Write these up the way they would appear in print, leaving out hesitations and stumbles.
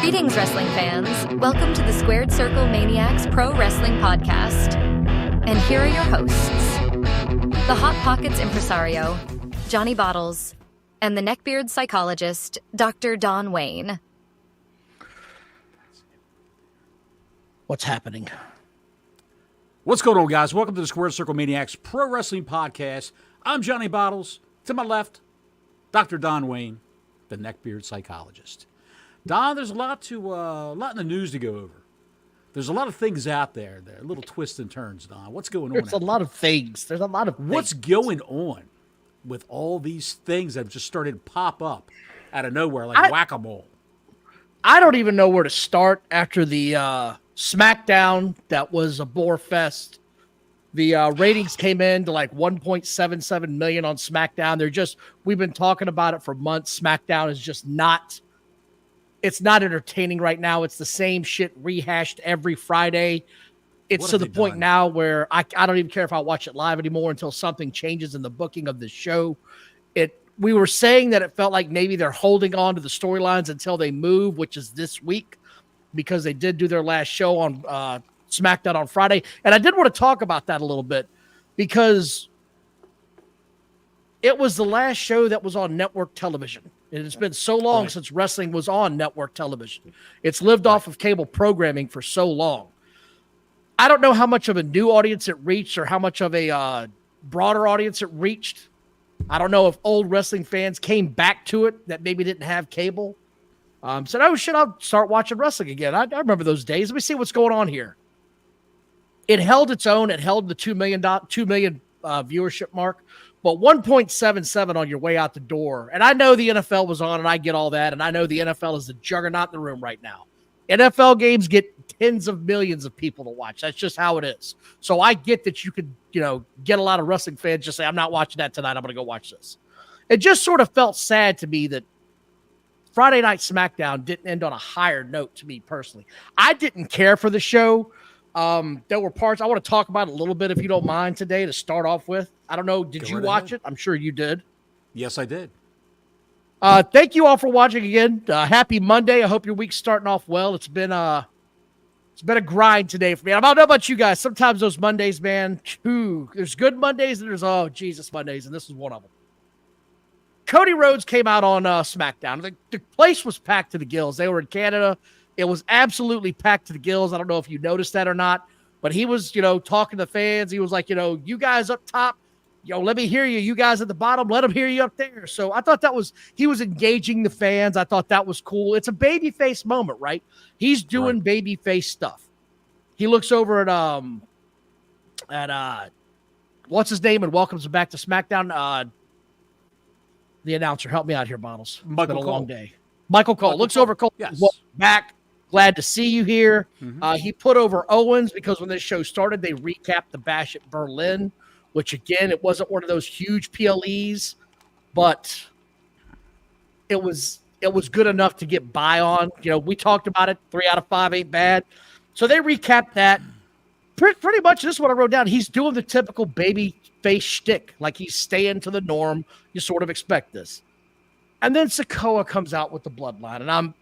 Greetings, wrestling fans. Welcome to the Squared Circle Maniacs Pro Wrestling Podcast. And here are your hosts, the Hot Pockets impresario, Johnny Bottles, and the neckbeard psychologist, Dr. Don Wayne. What's happening? What's going on, guys? Welcome to the Squared Circle Maniacs Pro Wrestling Podcast. I'm Johnny Bottles. To my left, Dr. Don Wayne, the neckbeard psychologist. Don, there's a lot in the news to go over. There's a lot of things out there. There are little twists and turns, Don. What's going on? There's a lot of things. What's going on with all these things that have just started to pop up out of nowhere like whack-a-mole? I don't even know where to start after the Smackdown that was a bore fest. The ratings came in to like 1.77 million on Smackdown. We've been talking about it for months. Smackdown is just not entertaining right now. It's the same shit rehashed every Friday. It's to the point now where I don't even care if I watch it live anymore until something changes in the booking of the show. We were saying that it felt like maybe they're holding on to the storylines until they move, which is this week, because they did do their last show on SmackDown on Friday. And I did want to talk about that a little bit because it was the last show that was on network television. And it's been so long since wrestling was on network television. It's lived off of cable programming for so long. I don't know how much of a new audience it reached or how much of a broader audience it reached. I don't know if old wrestling fans came back to it that maybe didn't have cable. Said, oh, shit, I'll start watching wrestling again. I remember those days. Let me see what's going on here. It held its own. It held the 2 million viewership mark. But 1.77 on your way out the door. And I know the NFL was on, and I get all that. And I know the NFL is the juggernaut in the room right now. NFL games get tens of millions of people to watch. That's just how it is. So I get that you could, get a lot of wrestling fans just say, I'm not watching that tonight. I'm going to go watch this. It just sort of felt sad to me that Friday Night SmackDown didn't end on a higher note to me personally. I didn't care for the show. There were parts I want to talk about a little bit, if you don't mind, today to start off with. I don't know. Did you watch it? I'm sure you did. Yes, I did. Thank you all for watching again. Happy Monday. I hope your week's starting off well. It's been a grind today for me. I don't know about you guys. Sometimes those Mondays, man, there's good Mondays and there's, Jesus Mondays, and this is one of them. Cody Rhodes came out on SmackDown. The place was packed to the gills. They were in Canada. It was absolutely packed to the gills. I don't know if you noticed that or not, but he was, talking to fans. He was like, you guys up top, let me hear you. You guys at the bottom, let them hear you up there. So I thought he was engaging the fans. I thought that was cool. It's a babyface moment, right? He's doing babyface stuff. He looks over at what's his name and welcomes him back to SmackDown. The announcer, help me out here, Bottles. It's been a long day. Michael Cole looks over Cole. Yes. Back. Glad to see you here. Mm-hmm. He put over Owens because when this show started, they recapped the Bash at Berlin, which again, it wasn't one of those huge PLEs, but it was good enough to get by on. We talked about it. 3 out of 5 ain't bad. So they recapped that. Pretty much this is what I wrote down. He's doing the typical baby face shtick, like he's staying to the norm. You sort of expect this. And then Sikoa comes out with the Bloodline, and I'm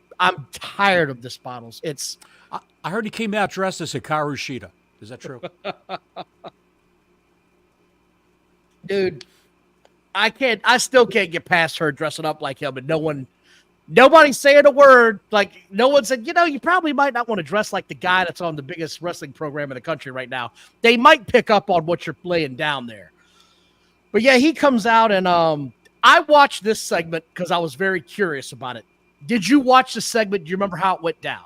tired of this, Bottles. I heard he came out dressed as Hikaru Shida. Is that true? Dude, I still can't get past her dressing up like him, and nobody's saying a word. Like, no one said, you probably might not want to dress like the guy that's on the biggest wrestling program in the country right now. They might pick up on what you're laying down there. But yeah, he comes out, and I watched this segment because I was very curious about it. Did you watch the segment? Do you remember how it went down?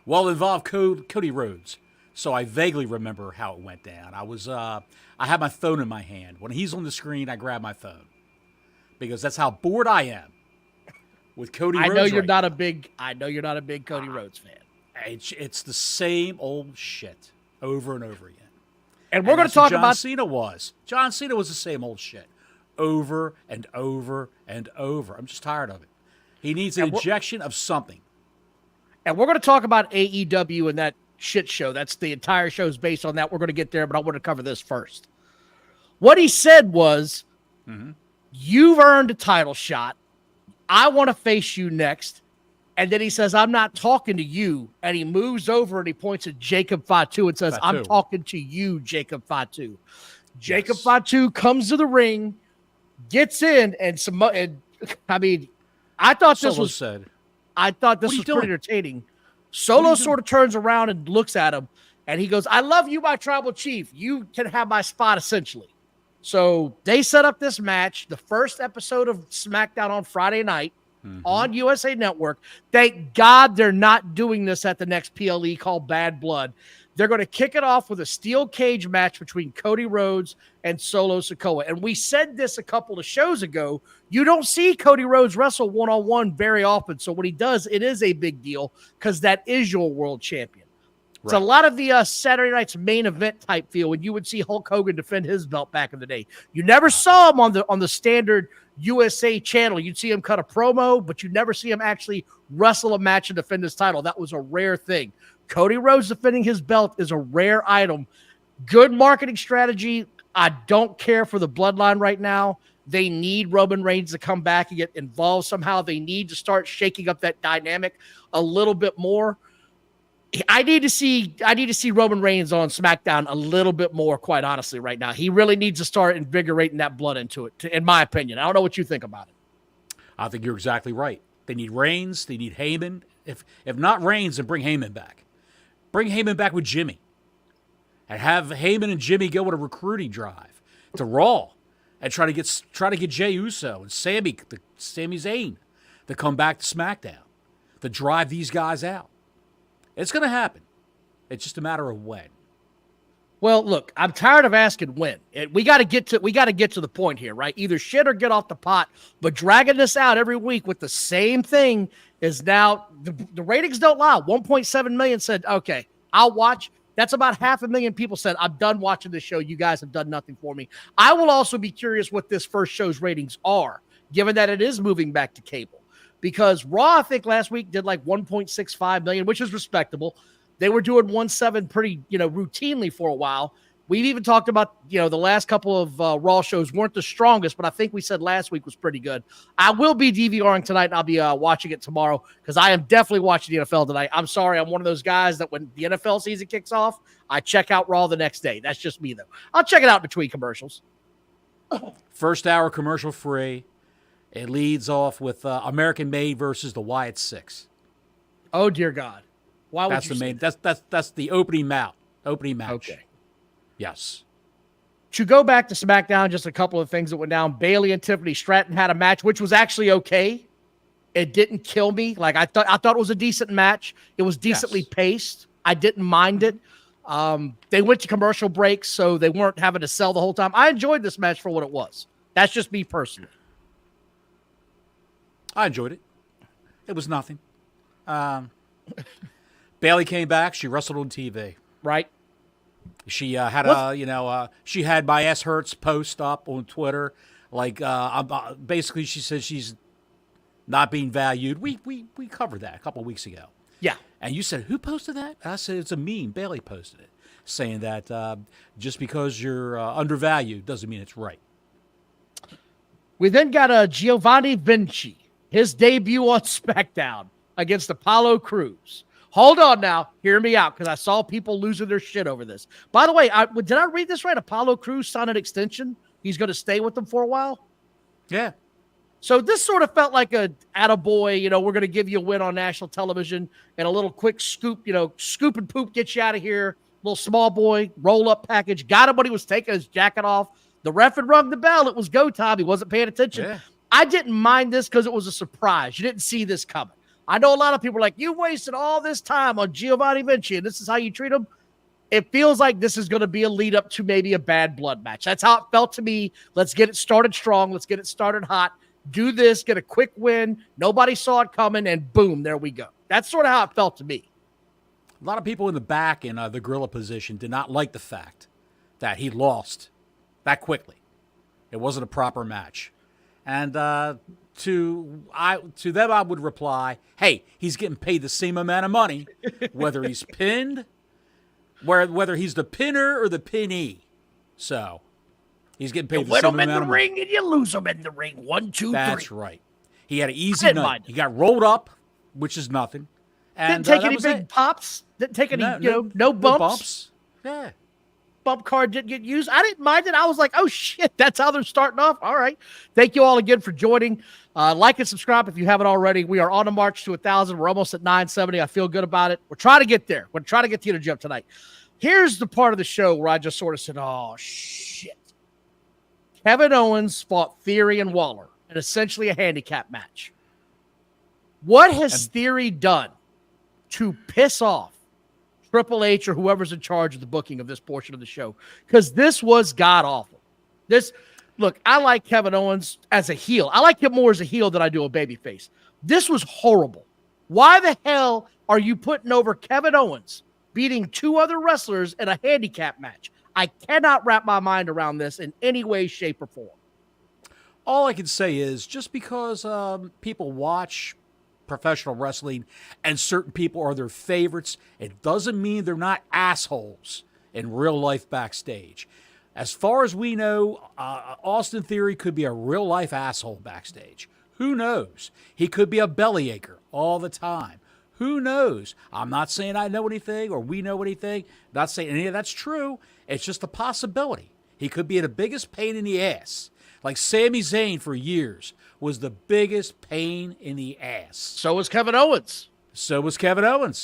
Well, it involved Cody Rhodes, so I vaguely remember how it went down. I had my phone in my hand. When he's on the screen, I grab my phone because that's how bored I am with Cody Rhodes. I know you're not a big Cody Rhodes fan. It's the same old shit over and over again. And we're going to talk about John Cena was the same old shit over and over and over. I'm just tired of it. He needs an injection of something. And we're going to talk about AEW and that shit show. That's the entire show is based on that. We're going to get there, but I want to cover this first. What he said was, you've earned a title shot. I want to face you next. And then he says, I'm not talking to you. And he moves over and he points at Jacob Fatu and says, I'm talking to you, Jacob Fatu. Jacob Fatu comes to the ring, gets in, and I thought this was pretty entertaining. Solo sort of turns around and looks at him, and he goes, I love you, my tribal chief. You can have my spot, essentially. So they set up this match, the first episode of SmackDown on Friday night on USA Network. Thank God they're not doing this at the next PLE called Bad Blood. They're going to kick it off with a steel cage match between Cody Rhodes and Solo Sikoa. And we said this a couple of shows ago. You don't see Cody Rhodes wrestle one-on-one very often. So when he does, it is a big deal because that is your world champion. It's a lot of the Saturday night's main event type feel when you would see Hulk Hogan defend his belt back in the day. You never saw him on the standard USA channel. You'd see him cut a promo, but you never see him actually wrestle a match and defend his title. That was a rare thing. Cody Rhodes defending his belt is a rare item. Good marketing strategy. I don't care for the Bloodline right now. They need Roman Reigns to come back and get involved somehow. They need to start shaking up that dynamic a little bit more. I need to see Roman Reigns on SmackDown a little bit more, quite honestly, right now. He really needs to start invigorating that blood into it, in my opinion. I don't know what you think about it. I think you're exactly right. They need Reigns. They need Heyman. If not Reigns, then bring Heyman back. Bring Heyman back with Jimmy. And have Heyman and Jimmy go on a recruiting drive to Raw and try to get Jey Uso and Sami Zayn to come back to SmackDown to drive these guys out. It's going to happen. It's just a matter of when. Well, look, I'm tired of asking when. We got to get to the point here, right? Either shit or get off the pot. But dragging this out every week with the same thing is now the ratings don't lie. 1.7 million said, okay, I'll watch. That's about 500,000 people said, I'm done watching this show. You guys have done nothing for me. I will also be curious what this first show's ratings are, given that it is moving back to cable. Because Raw, I think last week did like 1.65 million, which is respectable. They were doing 1.7 pretty, routinely for a while. We've even talked about, the last couple of Raw shows weren't the strongest, but I think we said last week was pretty good. I will be DVRing tonight, and I'll be watching it tomorrow because I am definitely watching the NFL tonight. I'm sorry. I'm one of those guys that when the NFL season kicks off, I check out Raw the next day. That's just me, though. I'll check it out between commercials. First hour commercial free. It leads off with American Made versus the Wyatt Six. Oh, dear God. Why would that's you the main? That's the opening match. Okay. Yes. To go back to SmackDown, just a couple of things that went down. Bayley and Tiffany Stratton had a match, which was actually okay. It didn't kill me. Like I thought it was a decent match. It was decently paced. I didn't mind it. They went to commercial breaks, so they weren't having to sell the whole time. I enjoyed this match for what it was. That's just me personally. I enjoyed it. It was nothing. Bayley came back. She wrestled on TV. Right. She had she had my S Hurts post up on Twitter. Like, basically, she said she's not being valued. We covered that a couple of weeks ago. Yeah. And you said, who posted that? I said, it's a meme. Bayley posted it, saying that just because you're undervalued doesn't mean it's right. We then got Giovanni Vinci. His debut on SmackDown against Apollo Crews. Hold on now. Hear me out because I saw people losing their shit over this. By the way, did I read this right? Apollo Crews signed an extension. He's going to stay with them for a while? Yeah. So this sort of felt like a attaboy, we're going to give you a win on national television and a little quick scoop, scoop and poop, get you out of here. Little small boy, roll-up package. Got him when he was taking his jacket off. The ref had rung the bell. It was go time. He wasn't paying attention. Yeah. I didn't mind this because it was a surprise. You didn't see this coming. I know a lot of people are like, you wasted all this time on Giovanni Vinci, and this is how you treat him. It feels like this is going to be a lead up to maybe a Bad Blood match. That's how it felt to me. Let's get it started strong. Let's get it started hot. Do this, get a quick win. Nobody saw it coming, and boom, there we go. That's sort of how it felt to me. A lot of people in the back in the gorilla position did not like the fact that he lost that quickly. It wasn't a proper match. And to them, I would reply, hey, he's getting paid the same amount of money, whether he's pinned, whether he's the pinner or the pinnee. So he's getting paid the same amount of money. You win him in the ring and you lose him in the ring. 1, 2, 3. That's right. He had an easy night. He got rolled up, which is nothing. And, didn't take any big pops. Didn't take any, no bumps. Yeah. Bump card didn't get used. I didn't mind it. I was like, oh, shit, that's how they're starting off. All right. Thank you all again for joining. Like and subscribe if you haven't already. We are on a march to 1,000. We're almost at 970. I feel good about it. We're trying to get there. We're trying to get to the gym tonight. Here's the part of the show where I just sort of said, oh, shit. Kevin Owens fought Theory and Waller in essentially a handicap match. What has Theory done to piss off Triple H or whoever's in charge of the booking of this portion of the show? Because this was god-awful. Look, I like Kevin Owens as a heel. I like him more as a heel than I do a babyface. This was horrible. Why the hell are you putting over Kevin Owens beating two other wrestlers in a handicap match? I cannot wrap my mind around this in any way, shape, or form. All I can say is just because people watch professional wrestling and certain people are their favorites, it doesn't mean they're not assholes in real life backstage. As far as we know, Austin Theory could be a real life asshole backstage. Who knows? He could be a bellyacher all the time. Who knows? I'm not saying I know anything or we know anything. Not saying any of that's true. It's just a possibility. He could be the biggest pain in the ass. Like Sami Zayn for years was the biggest pain in the ass. So was Kevin Owens.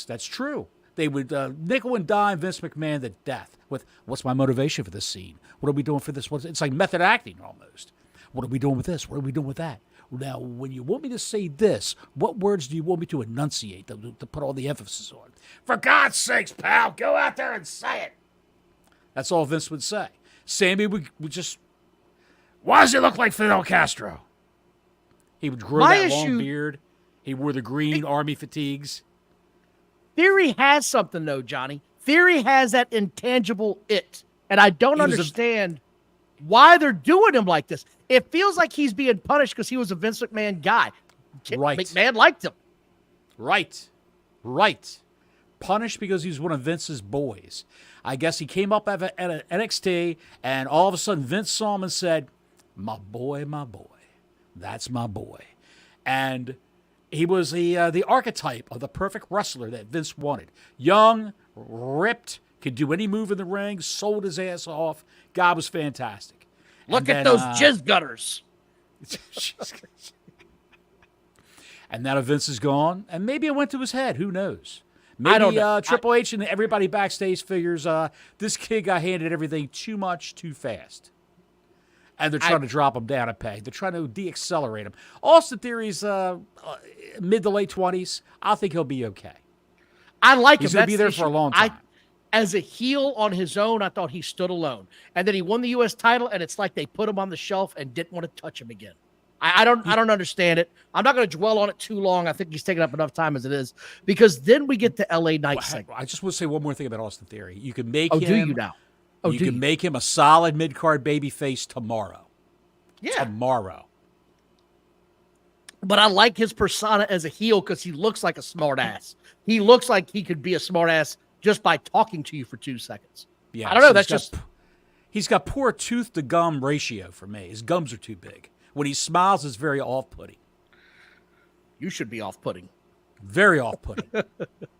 That's true. They would nickel and dime Vince McMahon to death with, what's my motivation for this scene? What are we doing for this? It's like method acting almost. What are we doing with this? What are we doing with that? Now, when you want me to say this, what words do you want me to enunciate to put all the emphasis on? For God's sakes, pal, go out there and say it. That's all Vince would say. Sammy would just, why does he look like Fidel Castro? He would grow that long beard. He wore the green army fatigues. Theory has something, though, Johnny. Theory has that intangible it. And I don't understand why they're doing him like this. It feels like he's being punished because he was a Vince McMahon guy. Right. McMahon liked him. Right. Punished because he's one of Vince's boys. I guess he came up at an NXT, and all of a sudden Vince saw him and said, my boy, that's my boy. And he was the archetype of the perfect wrestler that Vince wanted. Young, ripped, could do any move in the ring, sold his ass off. God was fantastic. Look at those jizz gutters. And now Vince is gone, and maybe it went to his head. Who knows? Maybe, I don't know. Triple H and everybody backstage figures this kid got handed everything too much, too fast. And they're trying to drop him down a peg. They're trying to de-accelerate him. Austin Theory's mid to late 20s. I think he'll be okay. I like him. He's going to be there for a long time. As a heel on his own, I thought he stood alone. And then he won the U.S. title, and it's like they put him on the shelf and didn't want to touch him again. I don't understand it. I'm not going to dwell on it too long. I think he's taking up enough time as it is. Because then we get the LA Knight segment. I just want to say one more thing about Austin Theory. You can make him... do you now? You can make him a solid mid-card babyface tomorrow. Yeah. Tomorrow. But I like his persona as a heel because he looks like a smartass. He looks like he could be a smartass just by talking to you for 2 seconds. Yeah, I don't know. He's got poor tooth to gum ratio for me. His gums are too big. When he smiles, it's very off-putting. You should be off-putting. Very off-putting.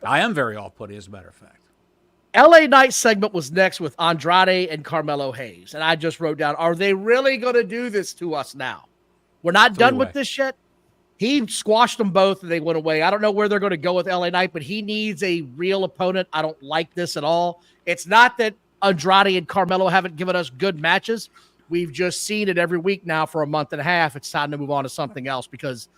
I am very off-putting, as a matter of fact. LA Knight segment was next with Andrade and Carmelo Hayes. And I just wrote down, are they really going to do this to us now? We're not done with this yet. He squashed them both and they went away. I don't know where they're going to go with LA Knight, but he needs a real opponent. I don't like this at all. It's not that Andrade and Carmelo haven't given us good matches. We've just seen it every week now for a month and a half. It's time to move on to something else because,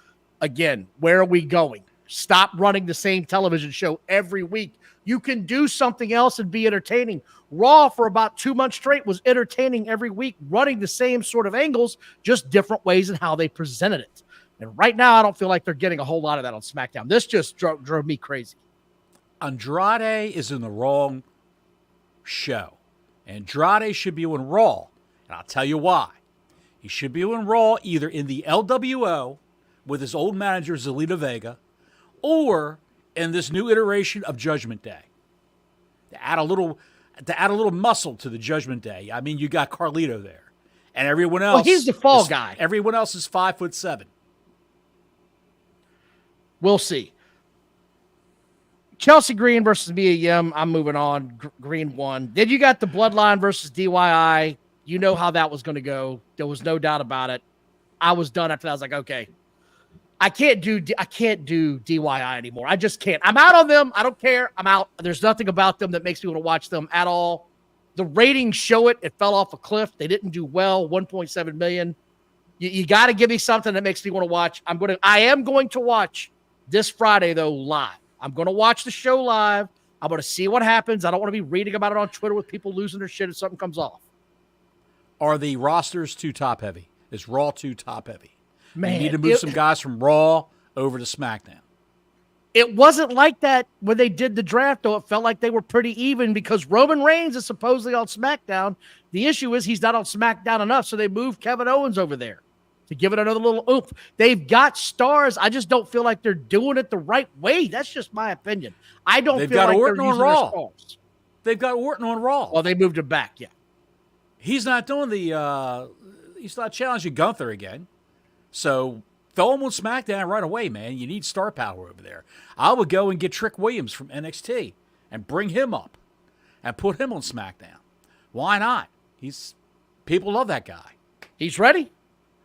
again, where are we going? Stop running the same television show every week. You can do something else and be entertaining. Raw for about 2 months straight was entertaining every week, running the same sort of angles, just different ways in how they presented it. And right now, I don't feel like they're getting a whole lot of that on SmackDown. This just drove me crazy. Andrade is in the wrong show. Andrade should be on Raw. And I'll tell you why. He should be on Raw either in the LWO with his old manager, Zelina Vega, or in this new iteration of Judgment Day. To add a little muscle to the Judgment Day. I mean, you got Carlito there. And everyone else. Well, he's the fall guy. Everyone else is 5'7". We'll see. Chelsea Green versus Mia Yim. I'm moving on. Green won. Then you got the Bloodline versus DIY. You know how that was going to go. There was no doubt about it. I was done after that. I was like, okay, I can't do DIY anymore. I just can't. I'm out on them. I don't care. I'm out. There's nothing about them that makes me want to watch them at all. The ratings show it. It fell off a cliff. They didn't do well. 1.7 million. You got to give me something that makes me want to watch. I am going to watch this Friday though live. I'm going to watch the show live. I'm going to see what happens. I don't want to be reading about it on Twitter with people losing their shit if something comes off. Are the rosters too top heavy? Is Raw too top heavy? Man, you need to move some guys from Raw over to SmackDown. It wasn't like that when they did the draft, though. It felt like they were pretty even because Roman Reigns is supposedly on SmackDown. The issue is he's not on SmackDown enough, so they moved Kevin Owens over there to give it another little oomph. They've got stars. I just don't feel like they're doing it the right way. That's just my opinion. I don't feel like Orton they're on using Raw. their stars. They've got Orton on Raw. Well, they moved him back, yeah. He's not doing he's not challenging Gunther again. So throw him on SmackDown right away, man. You need star power over there. I would go and get Trick Williams from NXT and bring him up and put him on SmackDown. Why not? People love that guy. He's ready.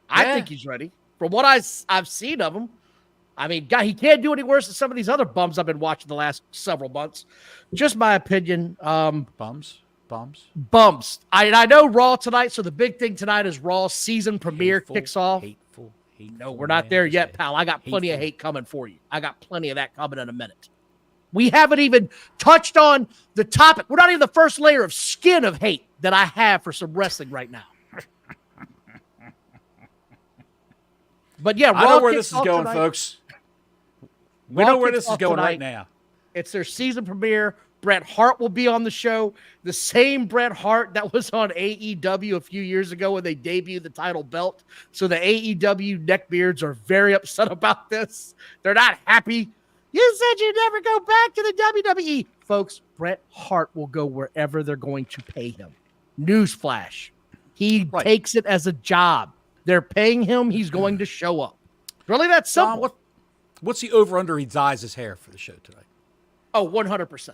I think he's ready. From what I've seen of him, I mean, God, he can't do any worse than some of these other bums I've been watching the last several months. Just my opinion. Bums. I know Raw tonight, so the big thing tonight is Raw season premiere kicks off. Hateful. No, we're not there yet, pal. I got plenty of hate coming for you. I got plenty of that coming in a minute. We haven't even touched on the topic. We're not even the first layer of skin of hate that I have for some wrestling right now. But yeah, Raw I know where this is going, tonight. folks. We know where this is going right now. It's their season premiere. Bret Hart will be on the show. The same Bret Hart that was on AEW a few years ago when they debuted the title belt. So the AEW neckbeards are very upset about this. They're not happy. You said you'd never go back to the WWE. Folks, Bret Hart will go wherever they're going to pay him. Newsflash. He takes it as a job. They're paying him. He's going to show up. Really that simple. What's the over-under he dyes his hair for the show tonight? Oh, 100%.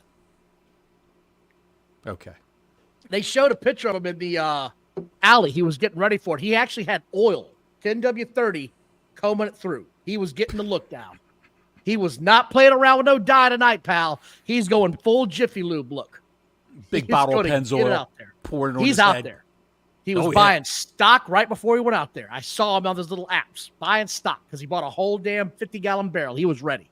Okay. They showed a picture of him in the alley. He was getting ready for it. He actually had oil, 10W30, combing it through. He was getting the look down. He was not playing around with no dye tonight, pal. He's going full Jiffy Lube look. Big bottle of Pennzoil. Out there. Pouring it on He's his out head. there. He was buying stock right before he went out there. I saw him on those little apps buying stock because he bought a whole damn 50-gallon barrel. He was ready.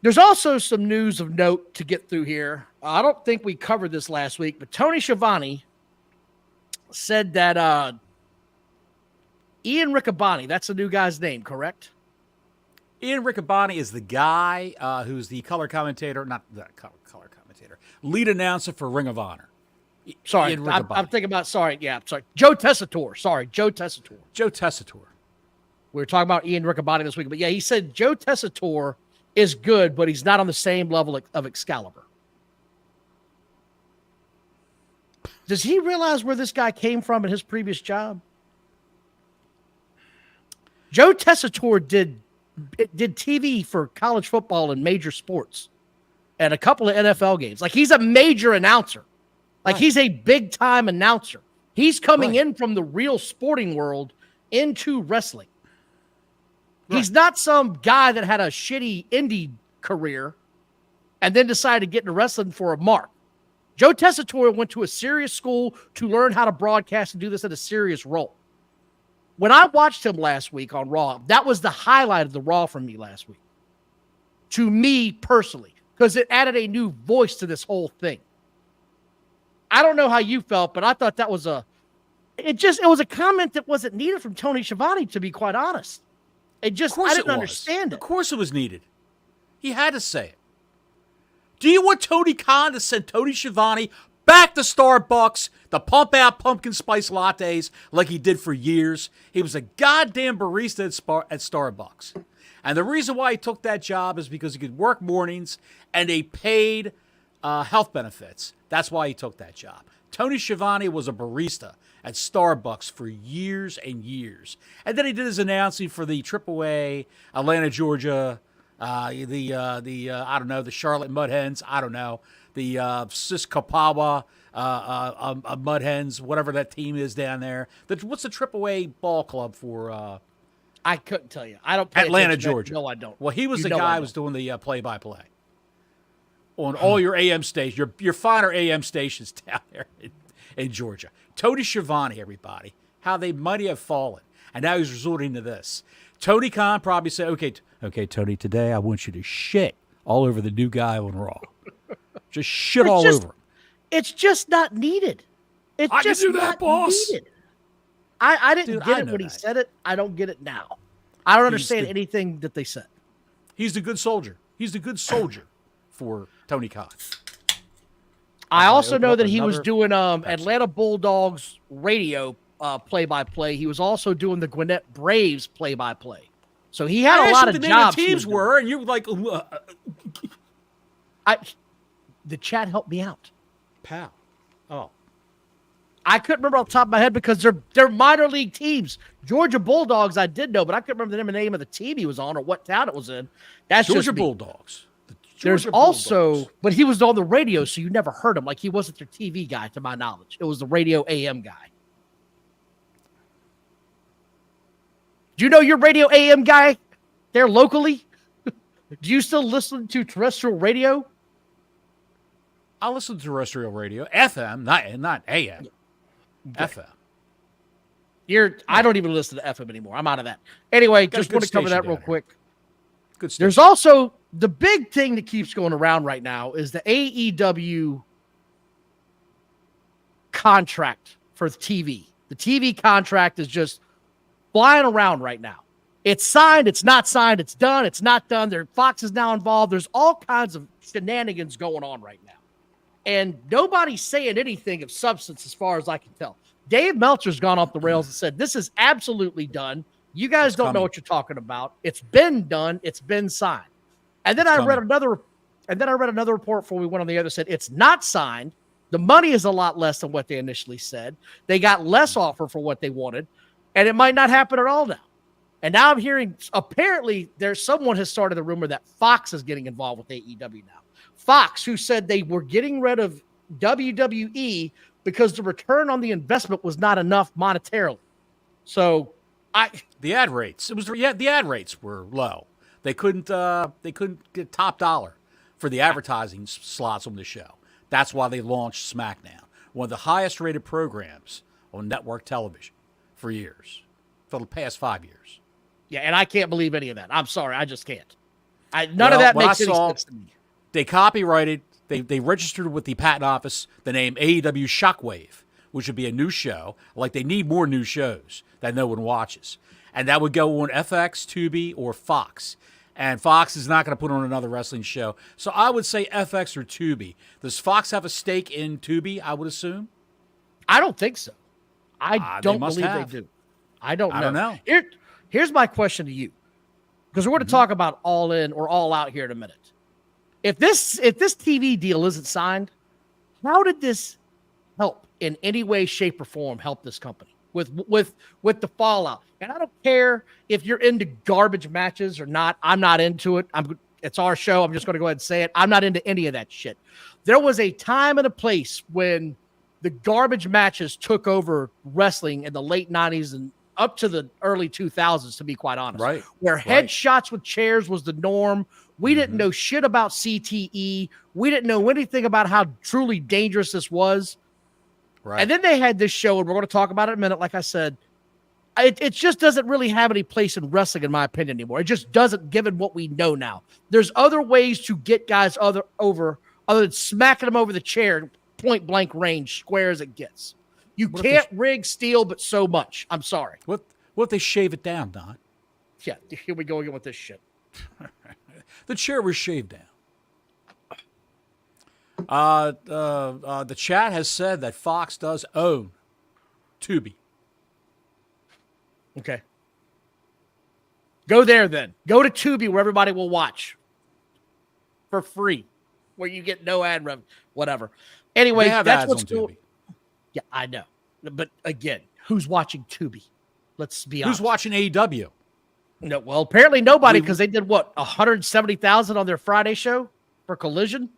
There's also some news of note to get through here. I don't think we covered this last week, but Tony Schiavone said that Ian Riccaboni, that's the new guy's name, correct? Ian Riccaboni is the guy who's the color commentator, not the color commentator, lead announcer for Ring of Honor. Sorry, I'm thinking about, Joe Tessitore. Joe Tessitore. We were talking about Ian Riccaboni this week, but yeah, he said Joe Tessitore is good, but he's not on the same level of Excalibur. Does he realize where this guy came from in his previous job? Joe Tessitore did TV for college football and major sports and a couple of NFL games. Like, he's a major announcer. Like, he's a big-time announcer. He's coming in from the real sporting world into wrestling. He's not some guy that had a shitty indie career and then decided to get into wrestling for a mark. Joe Tessitore went to a serious school to learn how to broadcast and do this in a serious role. When I watched him last week on Raw, that was the highlight of the Raw for me last week. To me personally, because it added a new voice to this whole thing. I don't know how you felt, but I thought that was it was a comment that wasn't needed from Tony Schiavone, to be quite honest. I didn't understand it. Of course it was needed. He had to say it. Do you want Tony Khan to send Tony Schiavone back to Starbucks to pump out pumpkin spice lattes like he did for years? He was a goddamn barista at Starbucks. And the reason why he took that job is because he could work mornings and they paid health benefits. That's why he took that job. Tony Schiavone was a barista at Starbucks for years and years. And then he did his announcing for the AAA Atlanta, Georgia, I don't know, the Charlotte Mud Hens, I don't know, the Siskapawa Mud Hens, whatever that team is down there. What's the AAA ball club for? I couldn't tell you. I don't pay Atlanta, attention. Georgia. No, I don't. Well, he was the guy who was doing the play-by-play on all your AM stations, your finer AM stations down there in Georgia. Tony Schiavone, everybody, how they might have fallen. And now he's resorting to this. Tony Khan probably said, okay, Tony, today I want you to shit all over the new guy on Raw. Just shit all over him. It's just not needed. It's I just can do that, not boss. Needed. I didn't get it when he said it. I don't get it now. I don't understand anything that they said. He's the good soldier. He's the good soldier for Tony Khan. I also know that he was doing Atlanta Bulldogs radio play-by-play. He was also doing the Gwinnett Braves play-by-play. So he had a lot of jobs. The teams were, and you were like, the chat helped me out. Pal. Oh. I couldn't remember off the top of my head because they're minor league teams. Georgia Bulldogs, I did know, but I couldn't remember the name of the team he was on or what town it was in. That's Georgia just Bulldogs. There's also, but he was on the radio, so you never heard him. Like, he wasn't their TV guy, to my knowledge. It was the radio AM guy. Do you know your radio AM guy there locally? Do you still listen to terrestrial radio? I listen to terrestrial radio, FM, not AM. Okay. FM. I don't even listen to FM anymore. I'm out of that. Anyway, just want to cover that real quick. Good stuff. There's also the big thing that keeps going around right now is the AEW contract for TV. The TV contract is just flying around right now. It's signed, it's not signed, it's done, it's not done. Fox is now involved. There's all kinds of shenanigans going on right now. And nobody's saying anything of substance as far as I can tell. Dave Meltzer's gone off the rails and said, this is absolutely done. You guys don't know what you're talking about. It's been done. It's been signed. And then I read another report before we went on the other said it's not signed. The money is a lot less than what they initially said. They got less offer for what they wanted, and it might not happen at all now. And now I'm hearing apparently someone has started a rumor that Fox is getting involved with AEW now. Fox, who said they were getting rid of WWE because the return on the investment was not enough monetarily. So the ad rates. The ad rates were low. They couldn't get top dollar for the advertising slots on the show. That's why they launched Smackdown, one of the highest rated programs on network television for years, for the past 5 years. Yeah, and I can't believe any of that. I'm sorry, I just can't. None of that makes any sense to me. They copyrighted, they registered with the patent office the name AEW Shockwave, which would be a new show. Like, they need more new shows that no one watches. And that would go on FX, Tubi, or Fox. And Fox is not going to put on another wrestling show. So I would say FX or Tubi. Does Fox have a stake in Tubi, I would assume? I don't think so. I don't believe they do. I don't know. Here's my question to you. Because we're going to talk about All In or All Out here in a minute. If this TV deal isn't signed, how did this help in any way, shape, or form help this company with the fallout? And I don't care if you're into garbage matches or not. I'm not into it. It's our show. I'm just going to go ahead and say it. I'm not into any of that shit. There was a time and a place when the garbage matches took over wrestling in the late 90s and up to the early 2000s, to be quite honest. Right. Where headshots with chairs was the norm. We didn't know shit about CTE. We didn't know anything about how truly dangerous this was. Right. And then they had this show, and we're going to talk about it in a minute, like I said. It just doesn't really have any place in wrestling, in my opinion, anymore. It just doesn't, given what we know now. There's other ways to get guys other than smacking them over the chair, point blank range, square as it gets. You can't rig steel, but so much. I'm sorry. What if they shave it down, Don? Yeah, here we go again with this shit. The chair was shaved down. The chat has said that Fox does own Tubi. Okay. Go there then. Go to Tubi where everybody will watch for free, where you get no ad revenue, whatever. Anyway, that's what's going. Yeah, I know. But again, who's watching Tubi? Let's be honest. Who's watching AEW? No, well, apparently nobody, because they did what, 170,000 on their Friday show for Collision?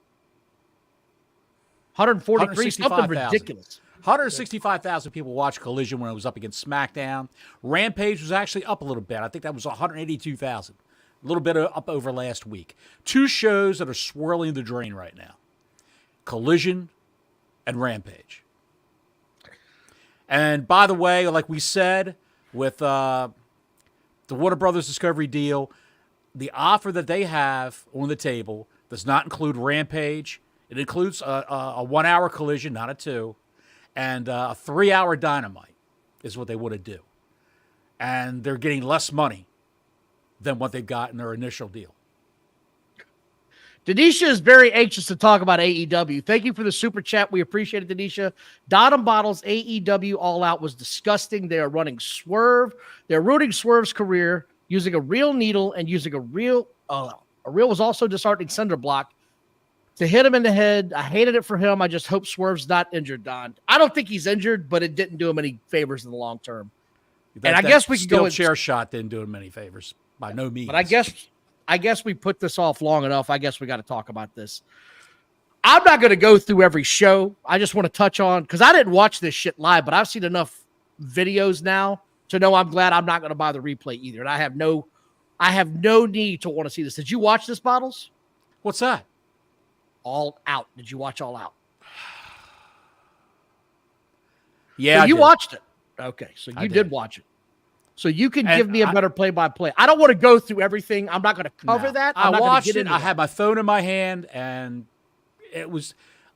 143, something ridiculous. 165,000 people watched Collision when it was up against Smackdown. Rampage was actually up a little bit. I think that was 182,000. A little bit up over last week. Two shows that are swirling the drain right now. Collision and Rampage. And by the way, like we said, with the Warner Brothers Discovery deal, the offer that they have on the table does not include Rampage. It includes a 1 hour Collision, not a 2, and a 3 hour Dynamite is what they want to do. And they're getting less money than what they got in their initial deal. Denisha is very anxious to talk about AEW. Thank you for the super chat. We appreciate it, Denisha. Don Bottles, AEW All Out was disgusting. They are running Swerve. They're ruining Swerve's career using a real needle and using a reel was also disheartening cinder block to hit him in the head. I hated it for him. I just hope Swerve's not injured, Don. I don't think he's injured, but it didn't do him any favors in the long term. I guess we could go. Chair shot didn't do him any favors by no means. But I guess we put this off long enough. I guess we got to talk about this. I'm not going to go through every show. I just want to touch on, because I didn't watch this shit live, but I've seen enough videos now to know I'm glad I'm not going to buy the replay either. And I have no need to want to see this. Did you watch this, Bottles? What's that? All Out. Did you watch All Out? Yeah, so you watched it. Okay, so you did watch it. So you can give me a better play-by-play. I don't want to go through everything. I'm not going to cover that. I watched it. I had my phone in my hand, and it was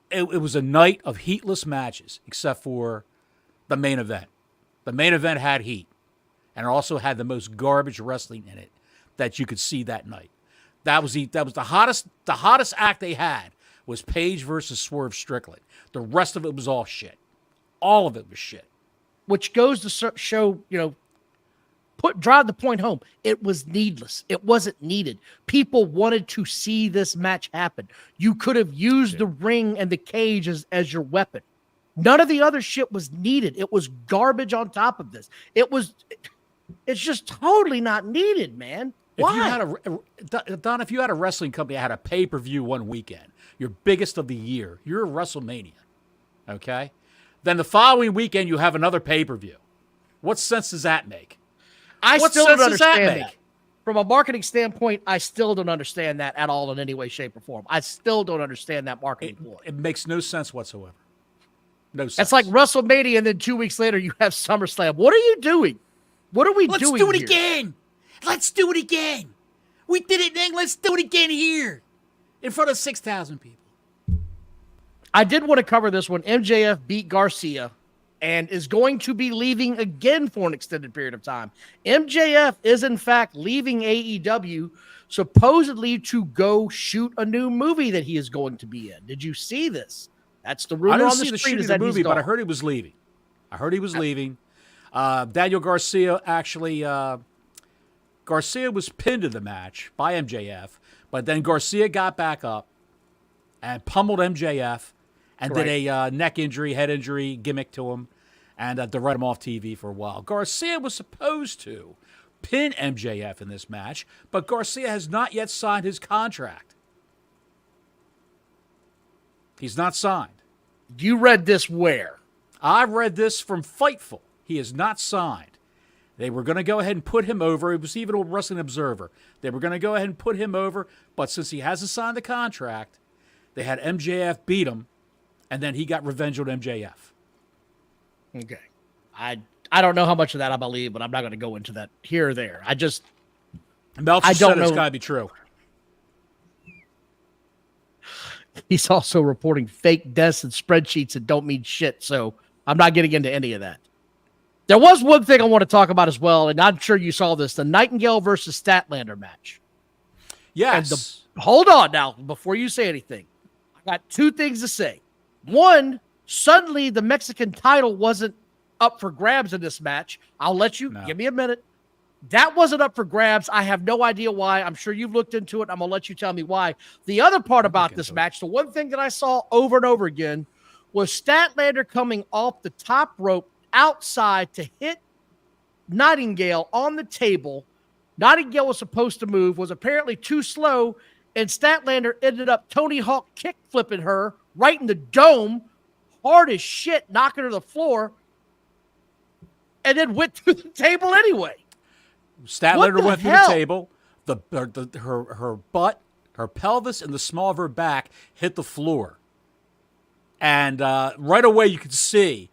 a night of heatless matches, except for the main event. The main event had heat, and it also had the most garbage wrestling in it that you could see that night. That was the hottest act they had was Page versus Swerve Strickland. The rest of it was all shit. All of it was shit. Which goes to show, drive the point home. It was needless. It wasn't needed. People wanted to see this match happen. You could have used the ring and the cage as your weapon. None of the other shit was needed. It was garbage on top of this. It's just totally not needed, man. Why? Don, if you had a wrestling company that had a pay-per-view one weekend, your biggest of the year, you're a WrestleMania, okay? Then the following weekend you have another pay-per-view. What sense does that make? What still don't understand that. From a marketing standpoint, I still don't understand that at all in any way, shape, or form. I still don't understand that marketing ploy. It makes no sense whatsoever. No sense. It's like WrestleMania, and then 2 weeks later you have SummerSlam. What are you doing? What are we doing Let's do it here? again. Let's do it again. We did it then. Let's do it again here in front of 6,000 people. I did want to cover this one. MJF beat Garcia and is going to be leaving again for an extended period of time. MJF is, in fact, leaving AEW supposedly to go shoot a new movie that he is going to be in. Did you see this? That's the rumor on the street. Shooting the movie, but I heard he was leaving. Daniel Garcia actually... Garcia was pinned in the match by MJF, but then Garcia got back up and pummeled MJF and did a neck injury, head injury gimmick to him and to write him off TV for a while. Garcia was supposed to pin MJF in this match, but Garcia has not yet signed his contract. He's not signed. You read this where? I read this from Fightful. He is not signed. They were going to go ahead and put him over. It was even a Wrestling Observer. They were going to go ahead and put him over, but since he hasn't signed the contract, they had MJF beat him, and then he got revenge on MJF. Okay. I don't know how much of that I believe, but I'm not going to go into that here or there. Meltzer said it's got to be true. He's also reporting fake deaths and spreadsheets that don't mean shit, so I'm not getting into any of that. There was one thing I want to talk about as well, and I'm sure you saw this, the Nightingale versus Statlander match. Yes. Hold on now, before you say anything. I got two things to say. One, suddenly the Mexican title wasn't up for grabs in this match. I'll let you, give me a minute. That wasn't up for grabs. I have no idea why. I'm sure you've looked into it. I'm going to let you tell me why. The other part about this match, the one thing that I saw over and over again, was Statlander coming off the top rope outside to hit Nightingale on the table. Nightingale was supposed to move, was apparently too slow, and Statlander ended up Tony Hawk kick flipping her right in the dome, hard as shit, knocking her to the floor, and then went through the table anyway. Statlander went through the table. Her butt, her pelvis, and the small of her back hit the floor. And right away you could see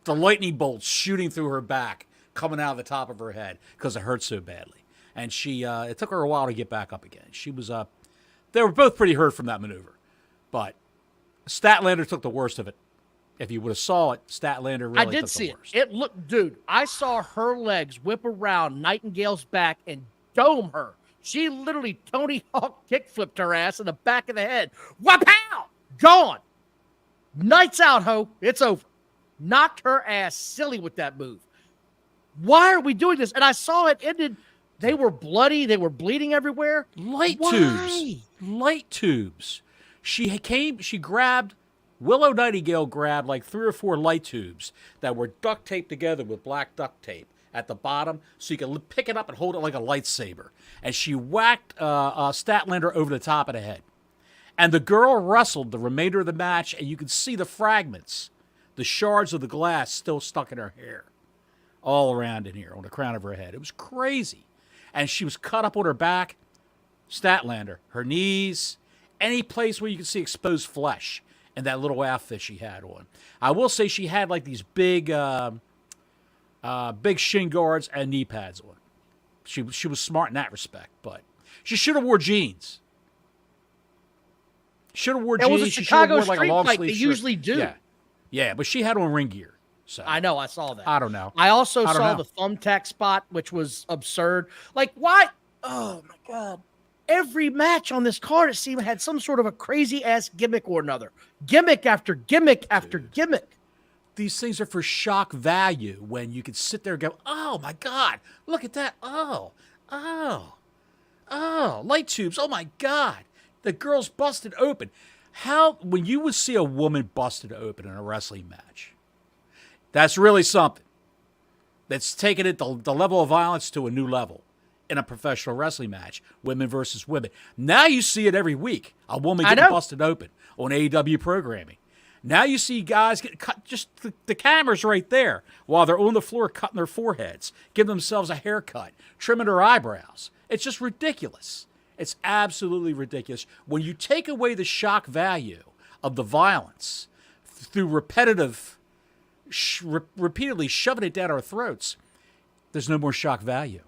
the lightning bolts shooting through her back, coming out of the top of her head because it hurt so badly. And it took her a while to get back up again. She was they were both pretty hurt from that maneuver. But Statlander took the worst of it. If you would have saw it, Statlander really took the worst. I did see it. It looked, dude, I saw her legs whip around Nightingale's back and dome her. She literally Tony Hawk kickflipped her ass in the back of the head. Wapow! Gone. Nights out, ho. It's over. Knocked her ass silly with that move. Why are we doing this? And I saw it ended. They were bloody. They were bleeding everywhere. Light tubes. She grabbed, Willow Nightingale grabbed like 3 or 4 light tubes that were duct taped together with black duct tape at the bottom so you could pick it up and hold it like a lightsaber. And she whacked Statlander over the top of the head. And the girl wrestled the remainder of the match, and you could see the fragments, the shards of the glass still stuck in her hair, all around in here on the crown of her head. It was crazy. And she was cut up on her back, Statlander, her knees, any place where you could see exposed flesh in that little outfit she had on. I will say she had like these big shin guards and knee pads on. She was smart in that respect, but she should have wore jeans. Should have wore jeans. It was a Chicago street fight. They usually do. Yeah, but she had on ring gear. So I know, I saw that. I don't know. I also saw the thumbtack spot, which was absurd. Like, why? Oh my God. Every match on this card, it seemed, had some sort of a crazy ass gimmick or another. Gimmick after gimmick after gimmick. These things are for shock value when you could sit there and go, oh my God, look at that. Oh, light tubes. Oh my God. The girl's busted open. When you would see a woman busted open in a wrestling match, that's really something. That's taken it the level of violence to a new level in a professional wrestling match, women versus women. Now you see it every week. A woman getting busted open on AEW programming. Now you see guys get cut, just the camera's right there while they're on the floor cutting their foreheads, giving themselves a haircut, trimming their eyebrows. It's just ridiculous. It's absolutely ridiculous. When you take away the shock value of the violence through repeatedly shoving it down our throats, there's no more shock value.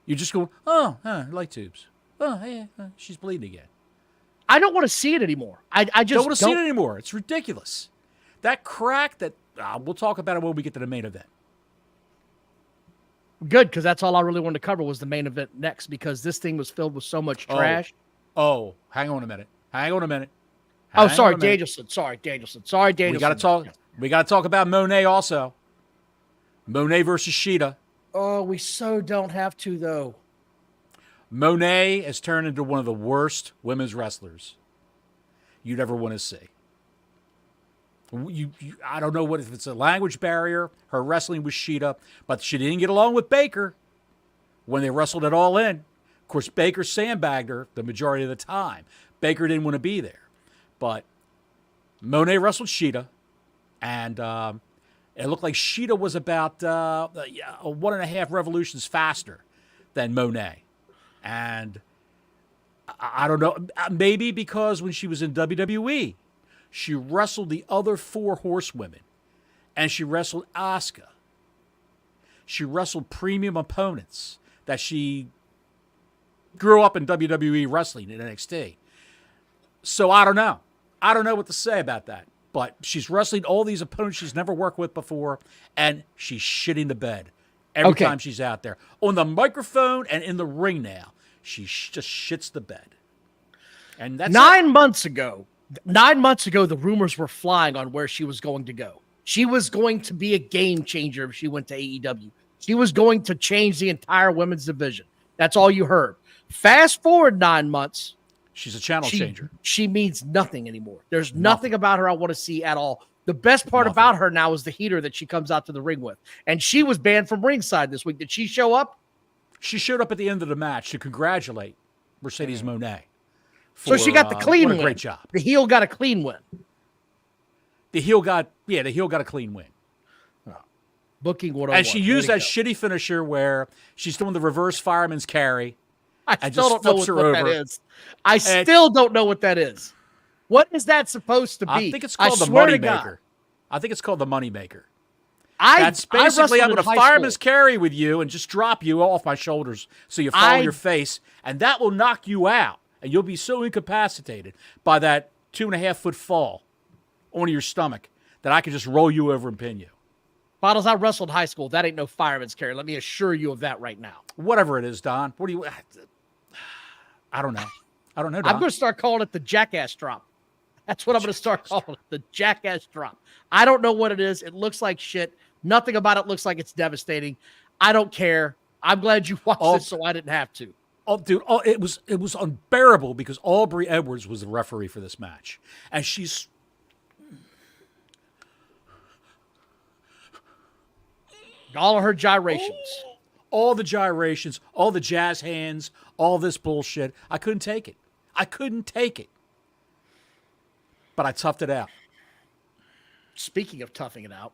You're just going, light tubes. Oh, yeah, she's bleeding again. I don't want to see it anymore. I just don't want to see it anymore. It's ridiculous. That crack that we'll talk about it when we get to the main event. Good, because that's all I really wanted to cover was the main event next, because this thing was filled with so much trash. Oh, hang on a minute. Sorry, Danielson. Sorry, Danielson. We got to talk about Monet also. Monet versus Shida. Oh, we so don't have to, though. Monet has turned into one of the worst women's wrestlers you'd ever want to see. I don't know if it's a language barrier, her wrestling with Shida, but she didn't get along with Baker when they wrestled it all in. Of course, Baker sandbagged her the majority of the time. Baker didn't want to be there. But Monet wrestled Shida, and it looked like Shida was about 1.5 revolutions faster than Monet. And I don't know, maybe because when she was in WWE, she wrestled the other 4 horsewomen, and she wrestled Asuka. She wrestled premium opponents that she grew up in WWE wrestling in NXT. So I don't know. I don't know what to say about that. But she's wrestling all these opponents she's never worked with before, and she's shitting the bed every time she's out there. On the microphone and in the ring now, she just shits the bed. And that's 9 months ago, the rumors were flying on where she was going to go. She was going to be a game changer if she went to AEW. She was going to change the entire women's division. That's all you heard. Fast forward 9 months. She's a channel changer. She means nothing anymore. There's nothing about her I want to see at all. The best part Nothing. about her now is the heater that she comes out to the ring with. And she was banned from ringside this week. Did she show up? She showed up at the end of the match to congratulate Mercedes Moné. So she got the clean win. What a great job. The heel got a clean win. The heel got a clean win. Booking 101. And she used that shitty finisher where she's doing the reverse fireman's carry. I still don't know what that is. I still don't know what that is. What is that supposed to be? I think it's called the Money Maker. I think it's called the Money Maker. That's basically I'm going to fireman's carry with you and just drop you off my shoulders so you fall on your face, and that will knock you out, and you'll be so incapacitated by that 2.5-foot fall onto your stomach that I can just roll you over and pin you. Bottles, I wrestled high school. That ain't no fireman's carry. Let me assure you of that right now. Whatever it is, Don. What do you? I don't know. Don. I'm going to start calling it the jackass drop. That's what I'm going to start calling it, the jackass drop. I don't know what it is. It looks like shit. Nothing about it looks like it's devastating. I don't care. I'm glad you watched it so I didn't have to. Oh, dude, it was unbearable because Aubrey Edwards was the referee for this match. And she's... all of her gyrations. All the gyrations, all the jazz hands, all this bullshit. I couldn't take it. But I toughed it out. Speaking of toughing it out,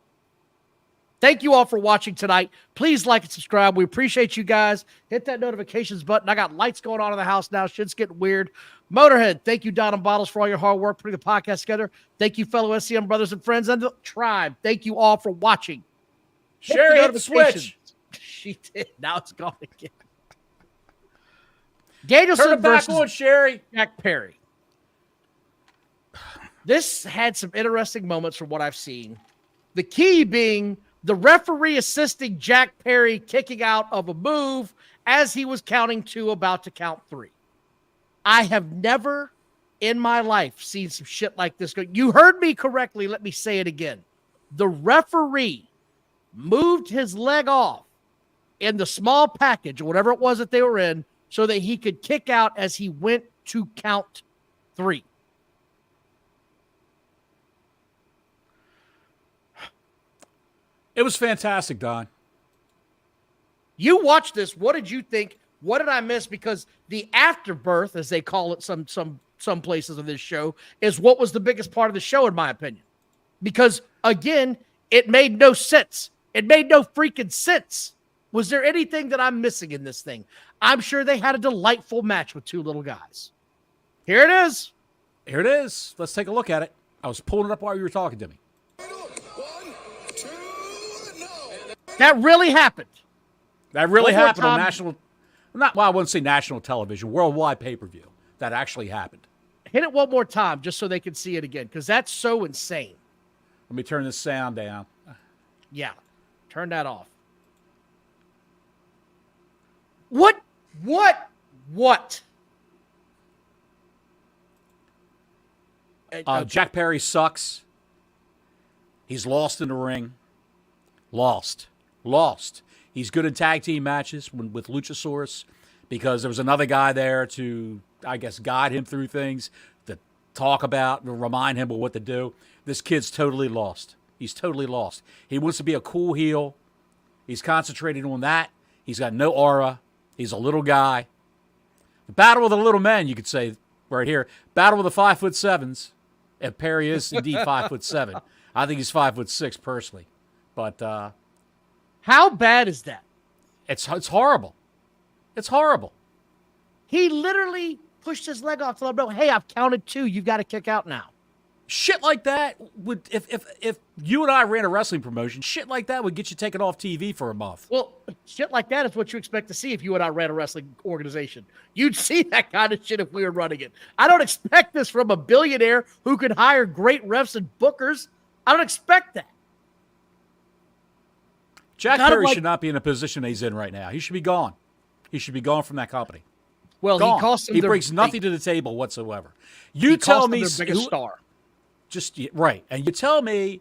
thank you all for watching tonight. Please like and subscribe. We appreciate you guys. Hit that notifications button. I got lights going on in the house now. Shit's getting weird. Motorhead, thank you, Don and Bottles, for all your hard work putting the podcast together. Thank you, fellow SCM brothers and friends and the tribe. Thank you all for watching. Sherry hit the switch. She did. Now it's gone again. Danielson Turn it back versus on, Sherry. Jack Perry. This had some interesting moments from what I've seen. The key being the referee assisting Jack Perry kicking out of a move as he was counting two, about to count three. I have never in my life seen some shit like this go. You heard me correctly. Let me say it again. The referee moved his leg off in the small package, or whatever it was that they were in, so that he could kick out as he went to count three. It was fantastic, Don. You watched this. What did you think? What did I miss? Because the afterbirth, as they call it some places of this show, is what was the biggest part of the show, in my opinion. Because, again, it made no sense. It made no freaking sense. Was there anything that I'm missing in this thing? I'm sure they had a delightful match with two little guys. Here it is. Here it is. Let's take a look at it. I was pulling it up while you were talking to me. That really happened. That really happened on national, I wouldn't say national television, worldwide pay-per-view. That actually happened. Hit it one more time just so they can see it again, because that's so insane. Let me turn this sound down. Yeah, turn that off. What? Jack Perry sucks. He's lost in the ring. Lost. He's good in tag team matches with Luchasaurus because there was another guy there to, I guess, guide him through things, to talk about, to remind him of what to do. This kid's totally lost. He's totally lost. He wants to be a cool heel. He's concentrating on that. He's got no aura. He's a little guy. The battle of the little men, you could say, right here. Battle of the 5'7". If Perry is indeed 5'7", I think he's 5'6" personally. But how bad is that? It's horrible. It's horrible. He literally pushed his leg off to let him know, hey, I've counted two. You've got to kick out now. Shit like that would, if you and I ran a wrestling promotion, shit like that would get you taken off TV for a month. Well, shit like that is what you expect to see if you and I ran a wrestling organization. You'd see that kind of shit if we were running it. I don't expect this from a billionaire who could hire great refs and bookers. I don't expect that. Jack Perry should not be in the position he's in right now. He should be gone. He should be gone from that company. Well, gone. He cost them. He brings nothing to the table whatsoever. You tell me, their biggest star. Just right, and you tell me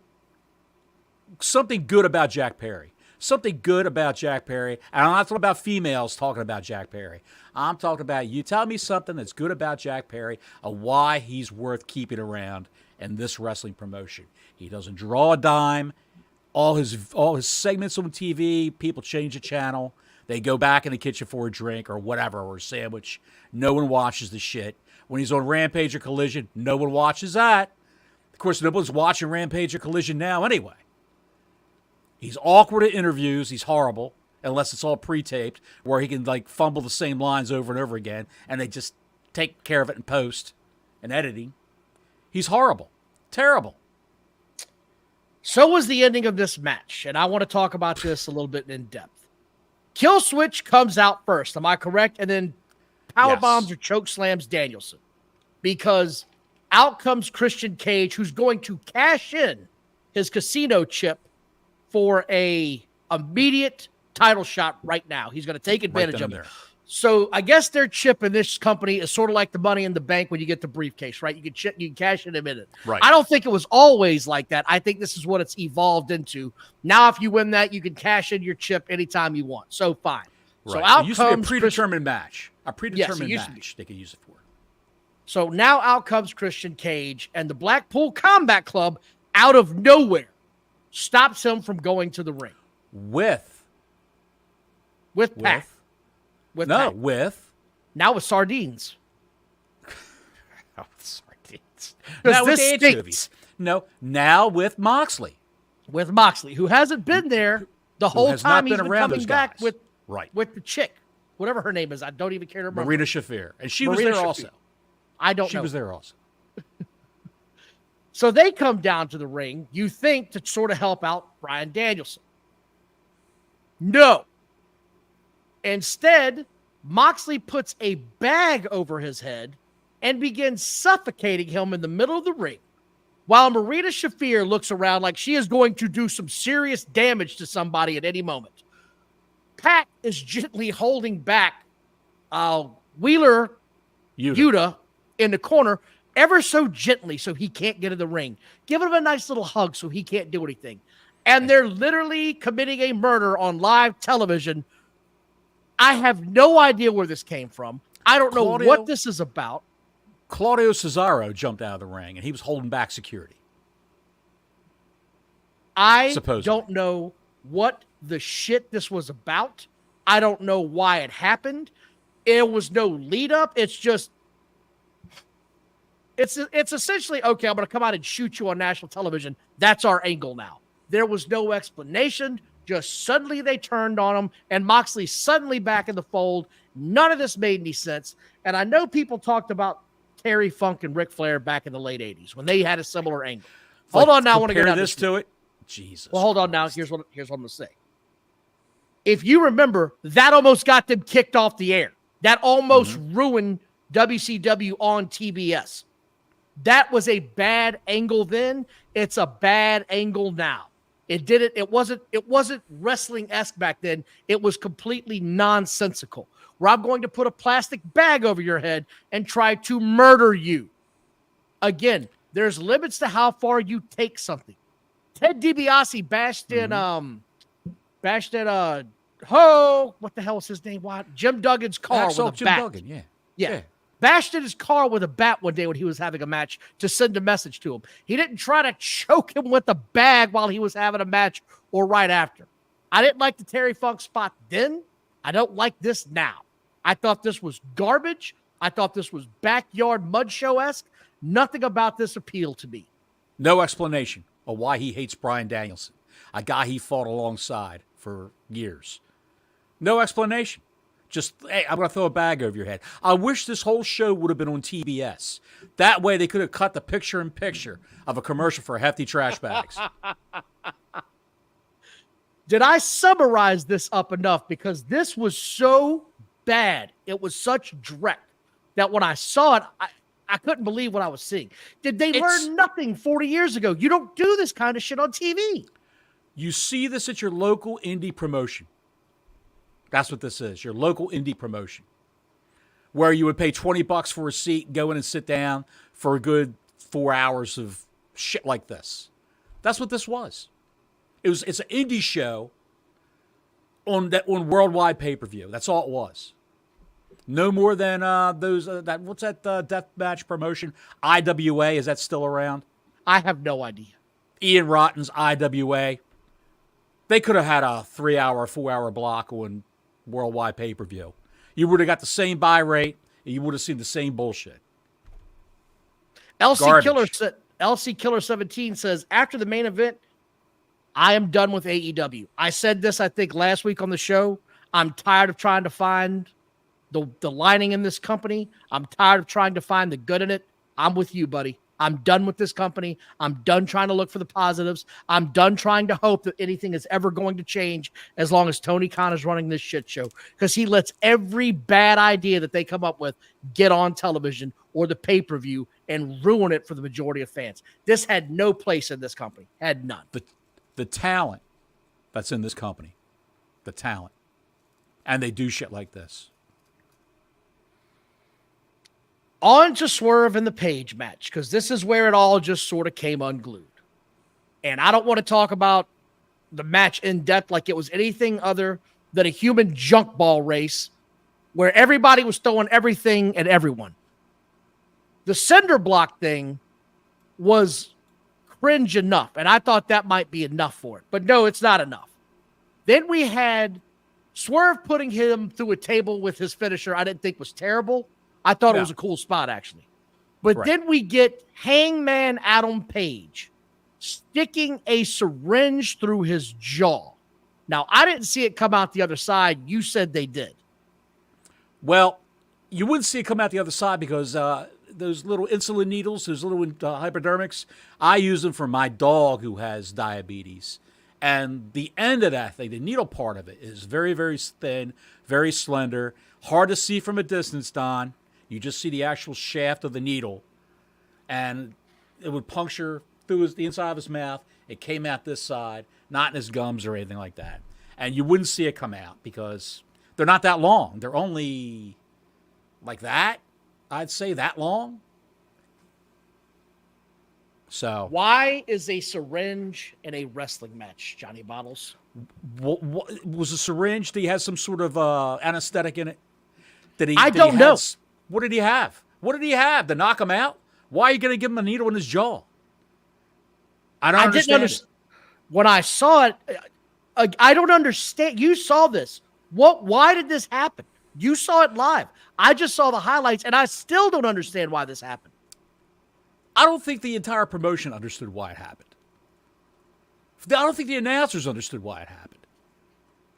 something good about Jack Perry. Something good about Jack Perry. And I'm not talking about females talking about Jack Perry. I'm talking about you tell me something that's good about Jack Perry, of why he's worth keeping around in this wrestling promotion. He doesn't draw a dime. All his segments on TV, people change the channel. They go back in the kitchen for a drink or whatever, or a sandwich. No one watches the shit. When he's on Rampage or Collision, no one watches that. Of course, nobody's watching Rampage or Collision now anyway. He's awkward at interviews. He's horrible, unless it's all pre-taped, where he can like fumble the same lines over and over again, and they just take care of it in post and editing. He's horrible. Terrible. So was the ending of this match, and I want to talk about this a little bit in depth. Killswitch comes out first, am I correct? And then power bombs or choke slams Danielson, because out comes Christian Cage, who's going to cash in his casino chip for a immediate title shot right now. He's going to take advantage of it. So I guess their chip in this company is sort of like the money in the bank when you get the briefcase, right? You can cash in a minute. Right. I don't think it was always like that. I think this is what it's evolved into. Now, if you win that, you can cash in your chip anytime you want. So fine. Right. So out it used to be a predetermined match. A predetermined match they could use it for. So now out comes Christian Cage, and the Blackpool Combat Club, out of nowhere, stops him from going to the ring. With Pat. Now with sardines. Oh, sardines. Now this stinks. No, now with Moxley. With Moxley, who hasn't been there the whole time. He's been coming back with the chick, whatever her name is. I don't even care to remember. Marina Shafir. And she was there also. I don't know. She was there also. So they come down to the ring, you think, to sort of help out Bryan Danielson. No. Instead, Moxley puts a bag over his head and begins suffocating him in the middle of the ring, while Marina Shafir looks around like she is going to do some serious damage to somebody at any moment. Pat is gently holding back Wheeler Yuta in the corner ever so gently so he can't get in the ring. Give him a nice little hug so he can't do anything. And they're literally committing a murder on live television. I have no idea where this came from. I don't know what this is about. Claudio Cesaro jumped out of the ring, and he was holding back security. I don't know what the shit this was about. I don't know why it happened. There was no lead up. It's just, it's essentially, okay, I'm going to come out and shoot you on national television. That's our angle now. There was no explanation. Just suddenly they turned on him, and Moxley suddenly back in the fold. None of this made any sense. And I know people talked about Terry Funk and Ric Flair back in the late 80s when they had a similar angle. Hold on now. I want to get down this to it. Jesus. Well, hold on now. Here's what I'm going to say. If you remember, that almost got them kicked off the air. That almost ruined WCW on TBS. That was a bad angle then. It's a bad angle now. It wasn't wrestling-esque back then. It was completely nonsensical. Where I'm going to put a plastic bag over your head and try to murder you. Again, there's limits to how far you take something. Ted DiBiase bashed in what the hell is his name? What? Jim Duggan's car with a bat. Duggan, yeah. Bashed in his car with a bat one day when he was having a match to send a message to him. He didn't try to choke him with a bag while he was having a match or right after. I didn't like the Terry Funk spot then. I don't like this now. I thought this was garbage. I thought this was backyard mud show-esque. Nothing about this appealed to me. No explanation of why he hates Bryan Danielson, a guy he fought alongside for years. No explanation. Just, hey, I'm going to throw a bag over your head. I wish this whole show would have been on TBS. That way they could have cut the picture-in-picture of a commercial for hefty trash bags. Did I summarize this up enough? Because this was so bad. It was such dreck that when I saw it, I couldn't believe what I was seeing. Did they learn nothing 40 years ago? You don't do this kind of shit on TV. You see this at your local indie promotion. That's what this is, your local indie promotion, where you would pay $20 for a seat, go in and sit down for a good 4 hours of shit like this. That's what this was. It's an indie show on worldwide pay-per-view. That's all it was. No more than what's that death match promotion? IWA, is that still around? I have no idea. Ian Rotten's IWA. They could have had a 3-hour, 4-hour block on worldwide pay-per-view. You would have got the same buy rate, and you would have seen the same bullshit. LC Killer 17 says, after the main event, I am done with AEW. I said this, I think, last week on the show. I'm tired of trying to find the lining in this company. I'm tired of trying to find the good in it. I'm with you, buddy. I'm done with this company. I'm done trying to look for the positives. I'm done trying to hope that anything is ever going to change as long as Tony Khan is running this shit show, because he lets every bad idea that they come up with get on television or the pay-per-view and ruin it for the majority of fans. This had no place in this company. Had none. The talent that's in this company. The talent. And they do shit like this. On to Swerve and the Page match, because this is where it all just sort of came unglued. And I don't want to talk about the match in depth like it was anything other than a human junk ball race where everybody was throwing everything at everyone. The cinder block thing was cringe enough, and I thought that might be enough for it. But no, it's not enough. Then we had Swerve putting him through a table with his finisher. I didn't think was terrible. I thought it was a cool spot, actually. But then we get Hangman Adam Page sticking a syringe through his jaw. Now, I didn't see it come out the other side. You said they did. Well, you wouldn't see it come out the other side because those little insulin needles, those little hypodermics, I use them for my dog who has diabetes. And the end of that thing, the needle part of it, is very, very thin, very slender, hard to see from a distance, Don. You just see the actual shaft of the needle, and it would puncture through the inside of his mouth. It came out this side, not in his gums or anything like that. And you wouldn't see it come out because they're not that long. They're only like that, I'd say, that long. So why is a syringe in a wrestling match, Johnny Bottles? What was a syringe? Did he have some sort of anesthetic in it? I don't know. What did he have? What did he have to knock him out? Why are you going to give him a needle in his jaw? I don't understand. When I saw it, I don't understand. You saw this. Why did this happen? You saw it live. I just saw the highlights, and I still don't understand why this happened. I don't think the entire promotion understood why it happened. I don't think the announcers understood why it happened.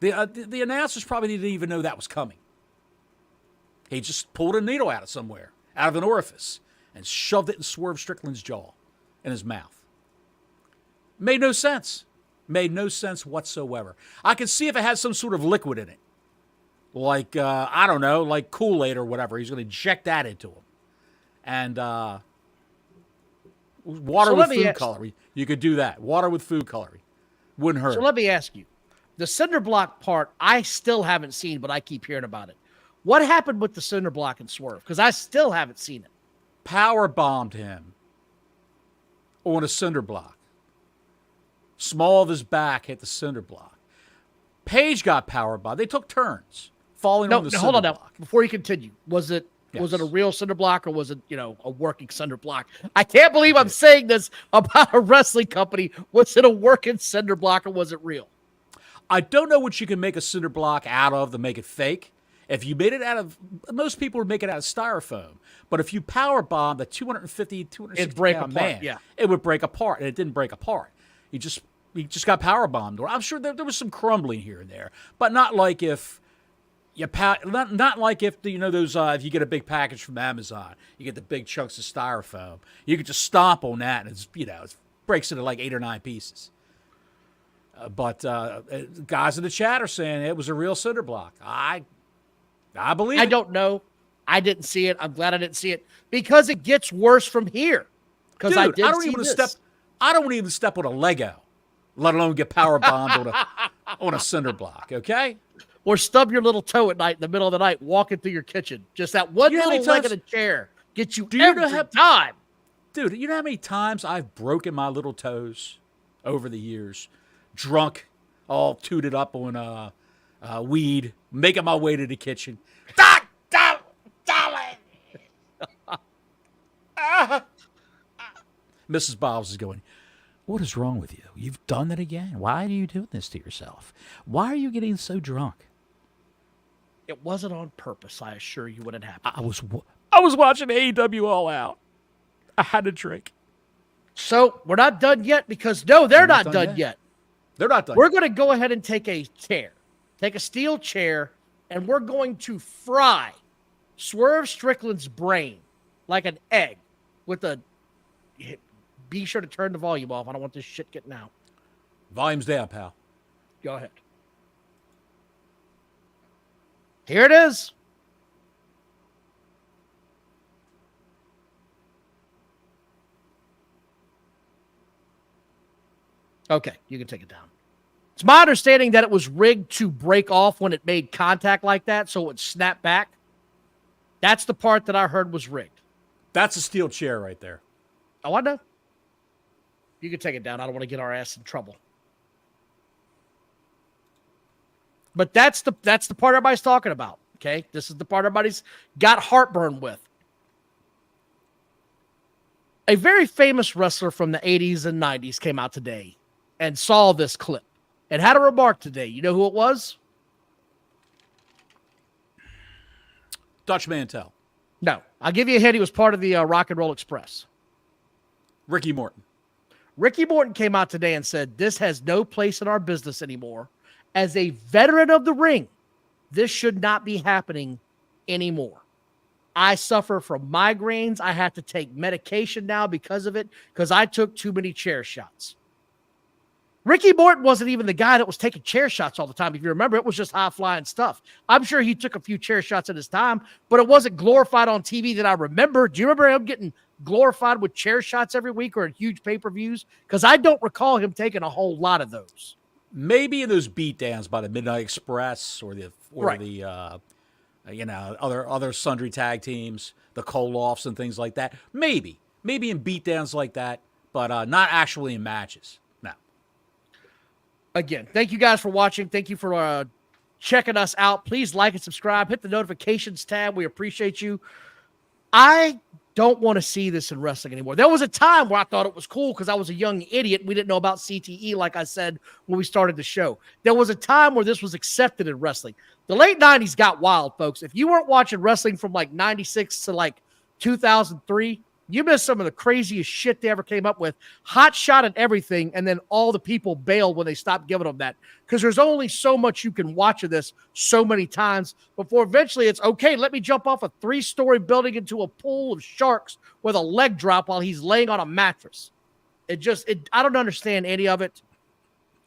The announcers probably didn't even know that was coming. He just pulled a needle out of somewhere, out of an orifice, and shoved it in Swerve Strickland's jaw, in his mouth. Made no sense. Made no sense whatsoever. I could see if it had some sort of liquid in it. Like, I don't know, like Kool-Aid or whatever. He's going to inject that into him. And water with food coloring. You could do that. Water with food coloring. Wouldn't hurt. So let me ask you. The cinder block part, I still haven't seen, but I keep hearing about it. What happened with the cinder block and Swerve? Because I still haven't seen it. Power bombed him on a cinder block. Small of his back hit the cinder block. Page got power bombed. They took turns falling on the cinder block. Hold on now. Before you continue, was it a real cinder block or was it, a working cinder block? I can't believe I'm saying this about a wrestling company. Was it a working cinder block or was it real? I don't know what you can make a cinder block out of to make it fake. If you made it out of, most people would make it out of styrofoam. But if you power bomb the 250, 260 pound man, it would break apart. And it didn't break apart. He just got power bombed. I'm sure there was some crumbling here and there, but not like if you not like if those if you get a big package from Amazon, you get the big chunks of styrofoam. You could just stomp on that and it breaks into like 8 or 9 pieces. But guys in the chat are saying it was a real cinder block. I believe. I don't know. I didn't see it. I'm glad I didn't see it because it gets worse from here. Because I don't even step on a Lego, let alone get power bombed on a cinder block. Okay. Or stub your little toe at night in the middle of the night, walking through your kitchen. Just that one little leg of a chair gets you every time. Dude, you know how many times I've broken my little toes over the years, drunk, all tooted up on weed, making my way to the kitchen. Mrs. Bobs is going, what is wrong with you? You've done it again. Why are you doing this to yourself? Why are you getting so drunk? It wasn't on purpose, I assure you, when it happened. I was watching AEW All Out. I had a drink. So we're not done yet because, no, they're not done yet. They're not done We're yet. going to go ahead and take a chair, take a steel chair, and we're going to fry Swerve Strickland's brain like an egg with a... Be sure to turn the volume off. I don't want this shit getting out. Volume's down, pal. Go ahead. Here it is. Okay, you can take it down. It's my understanding that it was rigged to break off when it made contact like that, so it would snap back. That's the part that I heard was rigged. That's a steel chair right there. Oh, I know. You can take it down. I don't want to get our ass in trouble. But that's the part everybody's talking about. Okay, this is the part everybody's got heartburn with. A very famous wrestler from the 80s and 90s came out today and saw this clip and had a remark today. You know who it was? Dutch Mantel. No. I'll give you a hint. He was part of the Rock and Roll Express. Ricky Morton. Ricky Morton came out today and said, this has no place in our business anymore. As a veteran of the ring, this should not be happening anymore. I suffer from migraines. I have to take medication now because of it, because I took too many chair shots. Ricky Morton wasn't even the guy that was taking chair shots all the time. If you remember, it was just high-flying stuff. I'm sure he took a few chair shots at his time, but it wasn't glorified on TV that I remember. Do you remember him getting glorified with chair shots every week or in huge pay-per-views? Because I don't recall him taking a whole lot of those. Maybe in those beatdowns by the Midnight Express or the other sundry tag teams, the Koloffs and things like that. Maybe in beatdowns like that, but not actually in matches. No. Again, thank you guys for watching. Thank you for checking us out. Please like and subscribe. Hit the notifications tab. We appreciate you. I don't want to see this in wrestling anymore. There was a time where I thought it was cool because I was a young idiot. We didn't know about CTE, like I said when we started the show. There was a time where this was accepted in wrestling. The late 90s got wild, folks. If you weren't watching wrestling from like 96 to like 2003, you missed some of the craziest shit they ever came up with. Hot shot and everything, and then all the people bailed when they stopped giving them that. Because there's only so much you can watch of this so many times before eventually it's, okay, let me jump off a 3-story building into a pool of sharks with a leg drop while he's laying on a mattress. I don't understand any of it.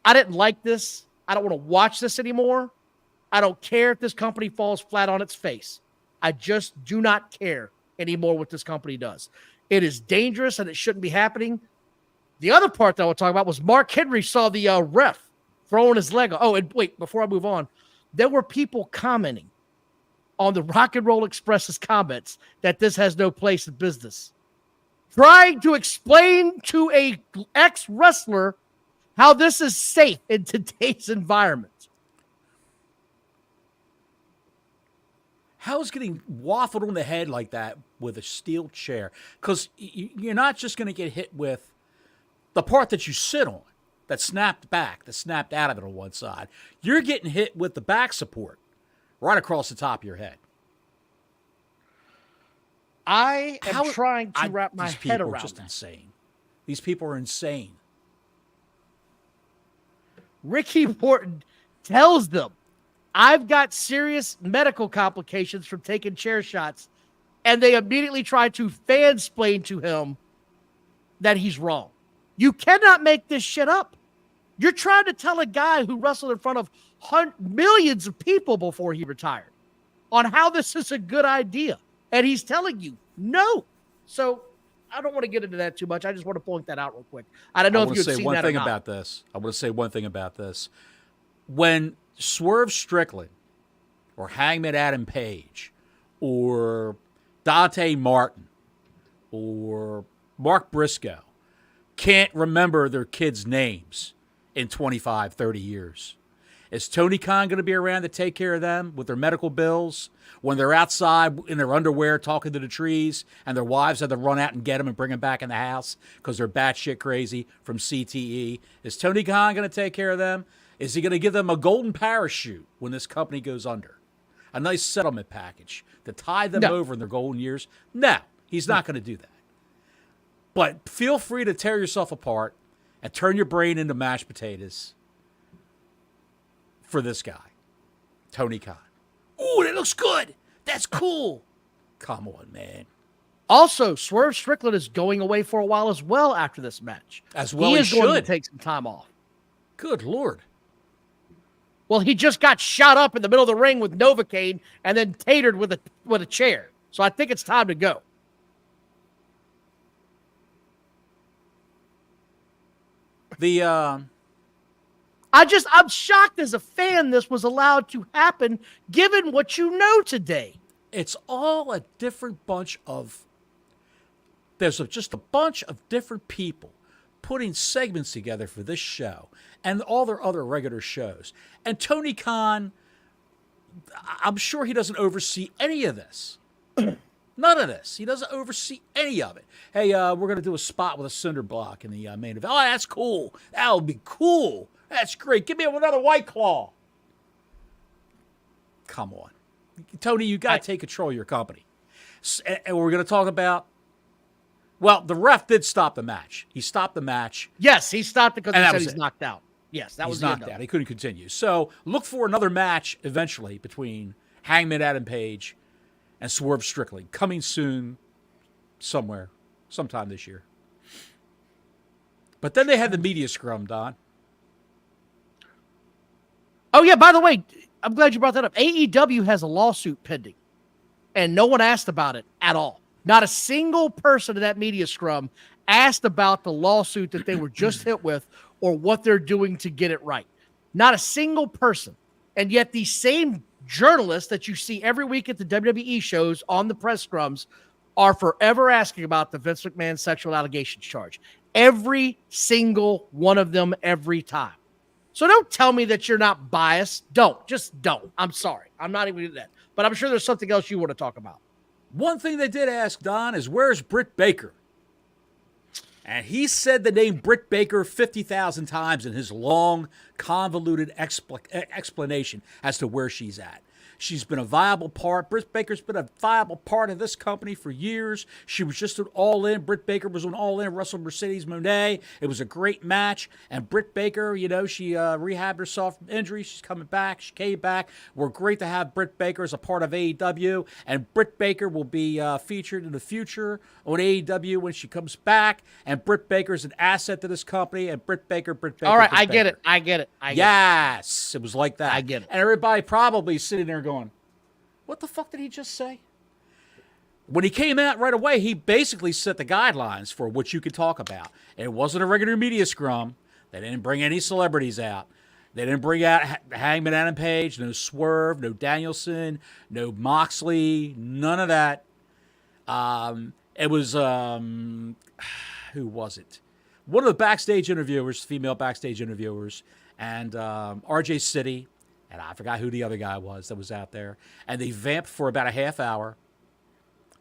I didn't like this. I don't want to watch this anymore. I don't care if this company falls flat on its face. I just do not care anymore what this company does. It is dangerous and it shouldn't be happening. The other part that I want to talk about was Mark Henry saw the ref throwing his leg. Oh, and wait, before I move on, there were people commenting on the Rock and Roll Express's comments that this has no place in business, trying to explain to a ex-wrestler how this is safe in today's environment. How's getting waffled on the head like that with a steel chair? Because you're not just going to get hit with the part that you sit on that snapped back, that snapped out of it on one side. You're getting hit with the back support right across the top of your head. I am trying to wrap my head around just that. Insane. These people are insane. Ricky Morton tells them, I've got serious medical complications from taking chair shots, and they immediately try to fansplain to him that he's wrong. You cannot make this shit up. You're trying to tell a guy who wrestled in front of millions of people before he retired on how this is a good idea, and he's telling you no. So I don't want to get into that too much. I just want to point that out real quick. I don't know if you've seen that or not. I want to say one thing about this. When Swerve Strickland or Hangman Adam Page or Dante Martin or Mark Briscoe can't remember their kids' names in 25, 30 years, Is Tony Khan going to be around to take care of them with their medical bills when they're outside in their underwear talking to the trees and their wives have to run out and get them and bring them back in the house because they're batshit crazy from CTE? Is Tony Khan going to take care of them? Is he going to give them a golden parachute when this company goes under? A nice settlement package to tide them over in their golden years? No, he's not going to do that. But feel free to tear yourself apart and turn your brain into mashed potatoes for this guy, Tony Khan. Ooh, that looks good. That's cool. Come on, man. Also, Swerve Strickland is going away for a while as well after this match. As well, he he is going to should take some time off. Good Lord. Well, he just got shot up in the middle of the ring with Novocaine and then tatered with a chair. So I think it's time to go. I'm shocked as a fan this was allowed to happen given what you know today. It's all a different bunch of, just a bunch of different people putting segments together for this show and all their other regular shows. And Tony Khan, I'm sure he doesn't oversee any of this. None of this. He doesn't oversee any of it. Hey, we're going to do a spot with a cinder block in the main event. Oh, that's cool. That would be cool. That's great. Give me another White Claw. Come on. Tony, you got to take control of your company. And we're going to talk about, well, the ref did stop the match. He stopped the match. Yes, he stopped it because he said he's knocked out. Yes, that was knocked out. He couldn't continue. So look for another match eventually between Hangman Adam Page and Swerve Strickland coming soon somewhere, sometime this year. But then they had the media scrum, Don. Oh, yeah, by the way, I'm glad you brought that up. AEW has a lawsuit pending, and no one asked about it at all. Not a single person in that media scrum asked about the lawsuit that they were just hit with or what they're doing to get it right. Not a single person. And yet these same journalists that you see every week at the WWE shows on the press scrums are forever asking about the Vince McMahon sexual allegations charge. Every single one of them, every time. So don't tell me that you're not biased. Just don't. I'm sorry. I'm not even doing that. But I'm sure there's something else you want to talk about. One thing they did ask, Don, is where's Britt Baker? And he said the name Britt Baker 50,000 times in his long, convoluted explanation as to where she's at. She's been a viable part. Britt Baker's been a viable part of this company for years. She was just an all-in. Britt Baker was an all-in, wrestled Mercedes Moné. It was a great match. And Britt Baker, she rehabbed herself from injury. She's coming back. She came back. We're great to have Britt Baker as a part of AEW. And Britt Baker will be featured in the future on AEW when she comes back. And Britt Baker's an asset to this company. And Britt Baker. All right, I get it. Yes, it was like that. I get it. And everybody probably sitting there going, what the fuck did he just say? When he came out right away, he basically set the guidelines for what you could talk about. It wasn't a regular media scrum. They didn't bring any celebrities out. They didn't bring out Hangman Adam Page, no Swerve, no Danielson, no Moxley, none of that. It was, who was it? One of the backstage interviewers, female backstage interviewers, and RJ City, and I forgot who the other guy was that was out there. And they vamped for about a half hour,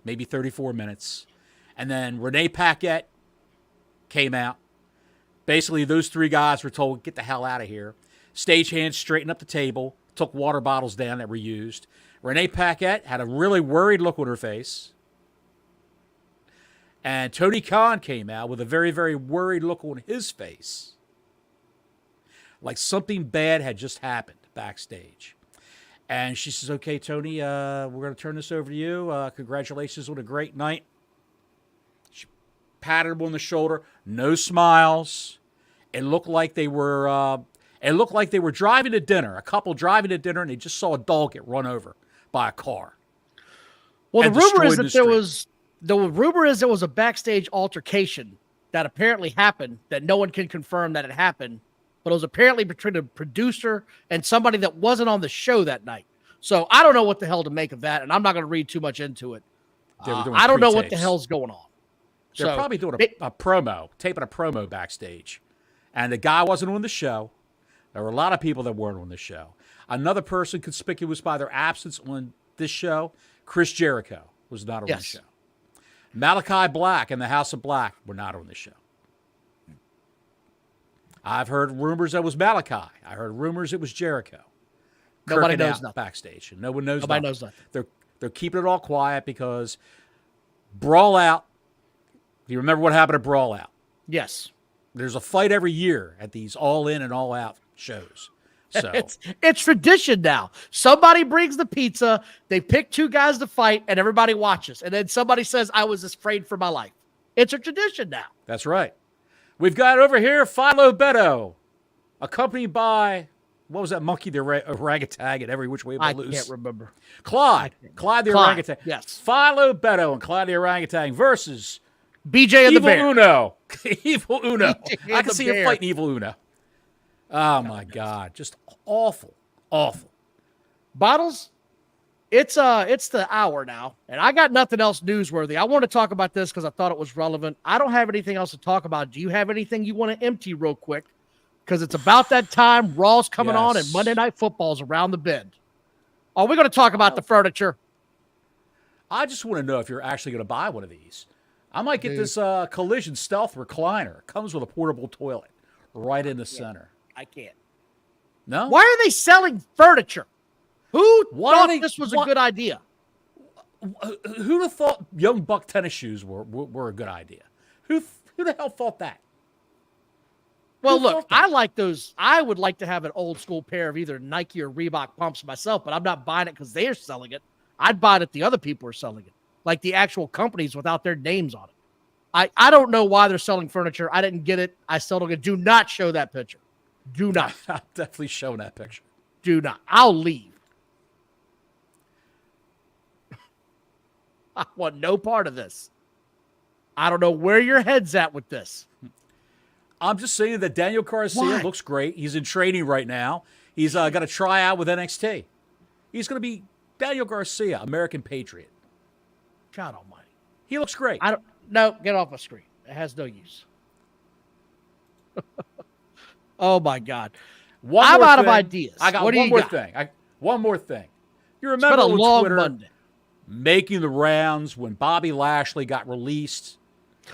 maybe 34 minutes. And then Renee Paquette came out. Basically, those three guys were told, get the hell out of here. Stagehands straightened up the table, took water bottles down that were used. Renee Paquette had a really worried look on her face. And Tony Khan came out with a very, very worried look on his face. Like something bad had just happened backstage. And she says, okay, Tony, we're going to turn this over to you. Congratulations on a great night. She patted him on the shoulder. No smiles. It looked like they were driving to dinner, a couple driving to dinner, and they just saw a dog get run over by a car. Well, the rumor is there was a backstage altercation that apparently happened that no one can confirm that it happened. But it was apparently between a producer and somebody that wasn't on the show that night. So I don't know what the hell to make of that, and I'm not going to read too much into it. I don't know what the hell's going on. They're probably doing a promo, taping a promo backstage. And the guy wasn't on the show. There were a lot of people that weren't on this show. Another person conspicuous by their absence on this show, Chris Jericho, was not on the show. Malachi Black and the House of Black were not on this show. I've heard rumors that was Malachi. I heard rumors it was Jericho. Nobody knows nothing. Backstage. And no one knows Nobody nothing. knows nothing. They're keeping it all quiet because Brawl Out. Do you remember what happened at Brawl Out? Yes. There's a fight every year at these All In and All Out shows. So it's tradition now. Somebody brings the pizza, they pick two guys to fight, and everybody watches. And then somebody says, I was afraid for my life. It's a tradition now. That's right. We've got over here Philo Beto, accompanied by, what was that monkey, the orangutan at every which way but loose? I can't remember. Clyde the orangutan. Yes. Philo Beto and Clyde the orangutan versus BJ and the Bear. Uno. Evil Uno. BJ I can see him fighting Evil Uno. Oh, my God. Just awful. Awful. Bottles, it's the hour now, and I got nothing else newsworthy. I want to talk about this because I thought it was relevant. I don't have anything else to talk about. Do you have anything you want to empty real quick? Because it's about that time. Raw's coming on, and Monday Night Football's around the bend. Are we going to talk about the furniture? I just want to know if you're actually going to buy one of these. I might get this Collision Stealth recliner. It comes with a portable toilet right in the center. I can't. No? Why are they selling furniture? Who thought this was a good idea? Who'd have thought Young Buck tennis shoes were a good idea? Who the hell thought that? Well, look, I like those. I would like to have an old school pair of either Nike or Reebok pumps myself, but I'm not buying it because they're selling it. I'd buy it if the other people are selling it, like the actual companies without their names on it. I don't know why they're selling furniture. I didn't get it. I still don't get it. Do not show that picture. Do not. I'll definitely show that picture. Do not. I'll leave. I want no part of this. I don't know where your head's at with this. I'm just saying that Daniel Garcia looks great. He's in training right now. He's got a tryout with NXT. He's going to be Daniel Garcia, American Patriot. God almighty. He looks great. No, get off my screen. It has no use. Oh, my God. I'm out of ideas. I got one more thing. One more thing. You remember on long Twitter Monday making the rounds when Bobby Lashley got released?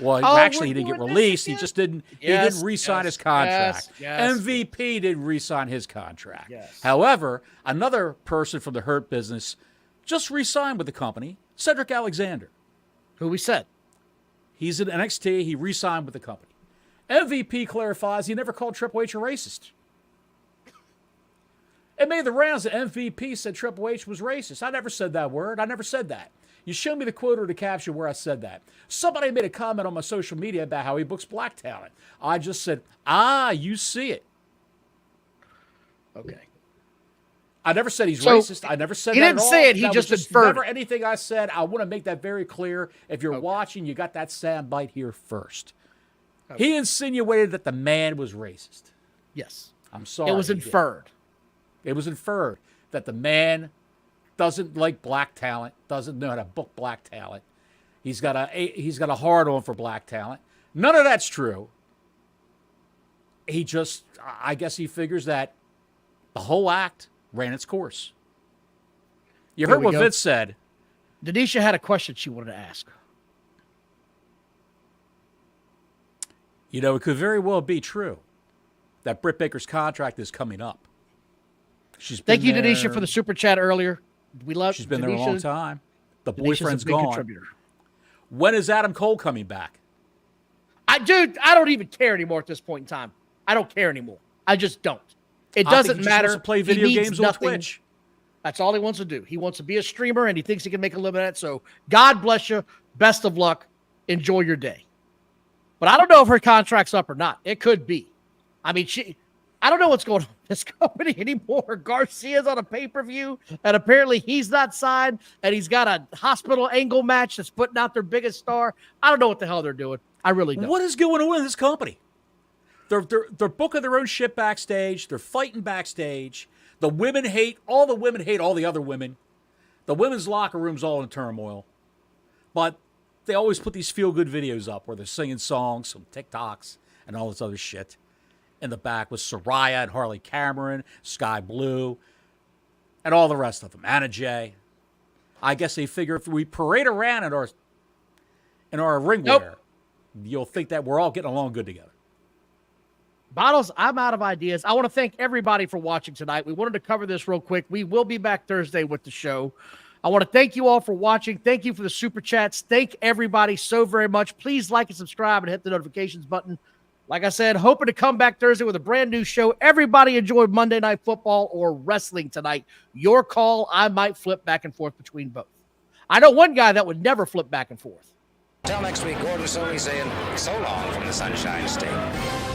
Well, he didn't get released. He just didn't. He didn't re-sign his contract. MVP didn't re-sign his contract. However, another person from the Hurt Business just re-signed with the company, Cedric Alexander. Who we said? He's in NXT. He re-signed with the company. MVP clarifies he never called Triple H a racist. It made the rounds that MVP said Triple H was racist. I never said that word. I never said that. You show me the quote or the caption where I said that. Somebody made a comment on my social media about how he books black talent. I just said, you see it. Okay. I never said he's racist. I never said that at all. He didn't say it. He just inferred never anything I said. I want to make that very clear. If you're watching, you got that sound bite here first. Okay. He insinuated that the man was racist. Yes. I'm sorry. It was inferred. It was inferred that the man doesn't like black talent, doesn't know how to book black talent. He's got a hard on for black talent. None of that's true. I guess he figures that the whole act ran its course. You heard what Vince said. Denisha had a question she wanted to ask. You know, it could very well be true that Britt Baker's contract is coming up. Thank you, Denisha, for the super chat earlier. We love. She's been there a long time. The boyfriend's a big gone. Contributor. When is Adam Cole coming back? I don't even care anymore at this point in time. I don't care anymore. I just don't. It doesn't matter. Wants to play video games on Twitch. That's all he wants to do. He wants to be a streamer, and he thinks he can make a living at it. So God bless you. Best of luck. Enjoy your day. But I don't know if her contract's up or not. It could be. I mean, I don't know what's going on with this company anymore. Garcia's on a pay-per-view, and apparently he's not signed, and he's got a hospital angle match that's putting out their biggest star. I don't know what the hell they're doing. I really don't. What is going on in this company? They're booking their own shit backstage. They're fighting backstage. The women hate all the other women. The women's locker room's all in turmoil. But they always put these feel-good videos up where they're singing songs, some TikToks, and all this other shit. in the back with Soraya and Harley Cameron, Sky Blue, and all the rest of them. Anna Jay. I guess they figure if we parade around in our ring wear, you'll think that we're all getting along good together. Bottles, I'm out of ideas. I want to thank everybody for watching tonight. We wanted to cover this real quick. We will be back Thursday with the show. I want to thank you all for watching. Thank you for the super chats. Thank everybody so very much. Please like and subscribe and hit the notifications button. Like I said, hoping to come back Thursday with a brand new show. Everybody enjoy Monday Night Football or wrestling tonight. Your call. I might flip back and forth between both. I know one guy that would never flip back and forth. Until next week, Gordon Soley saying so long from the Sunshine State.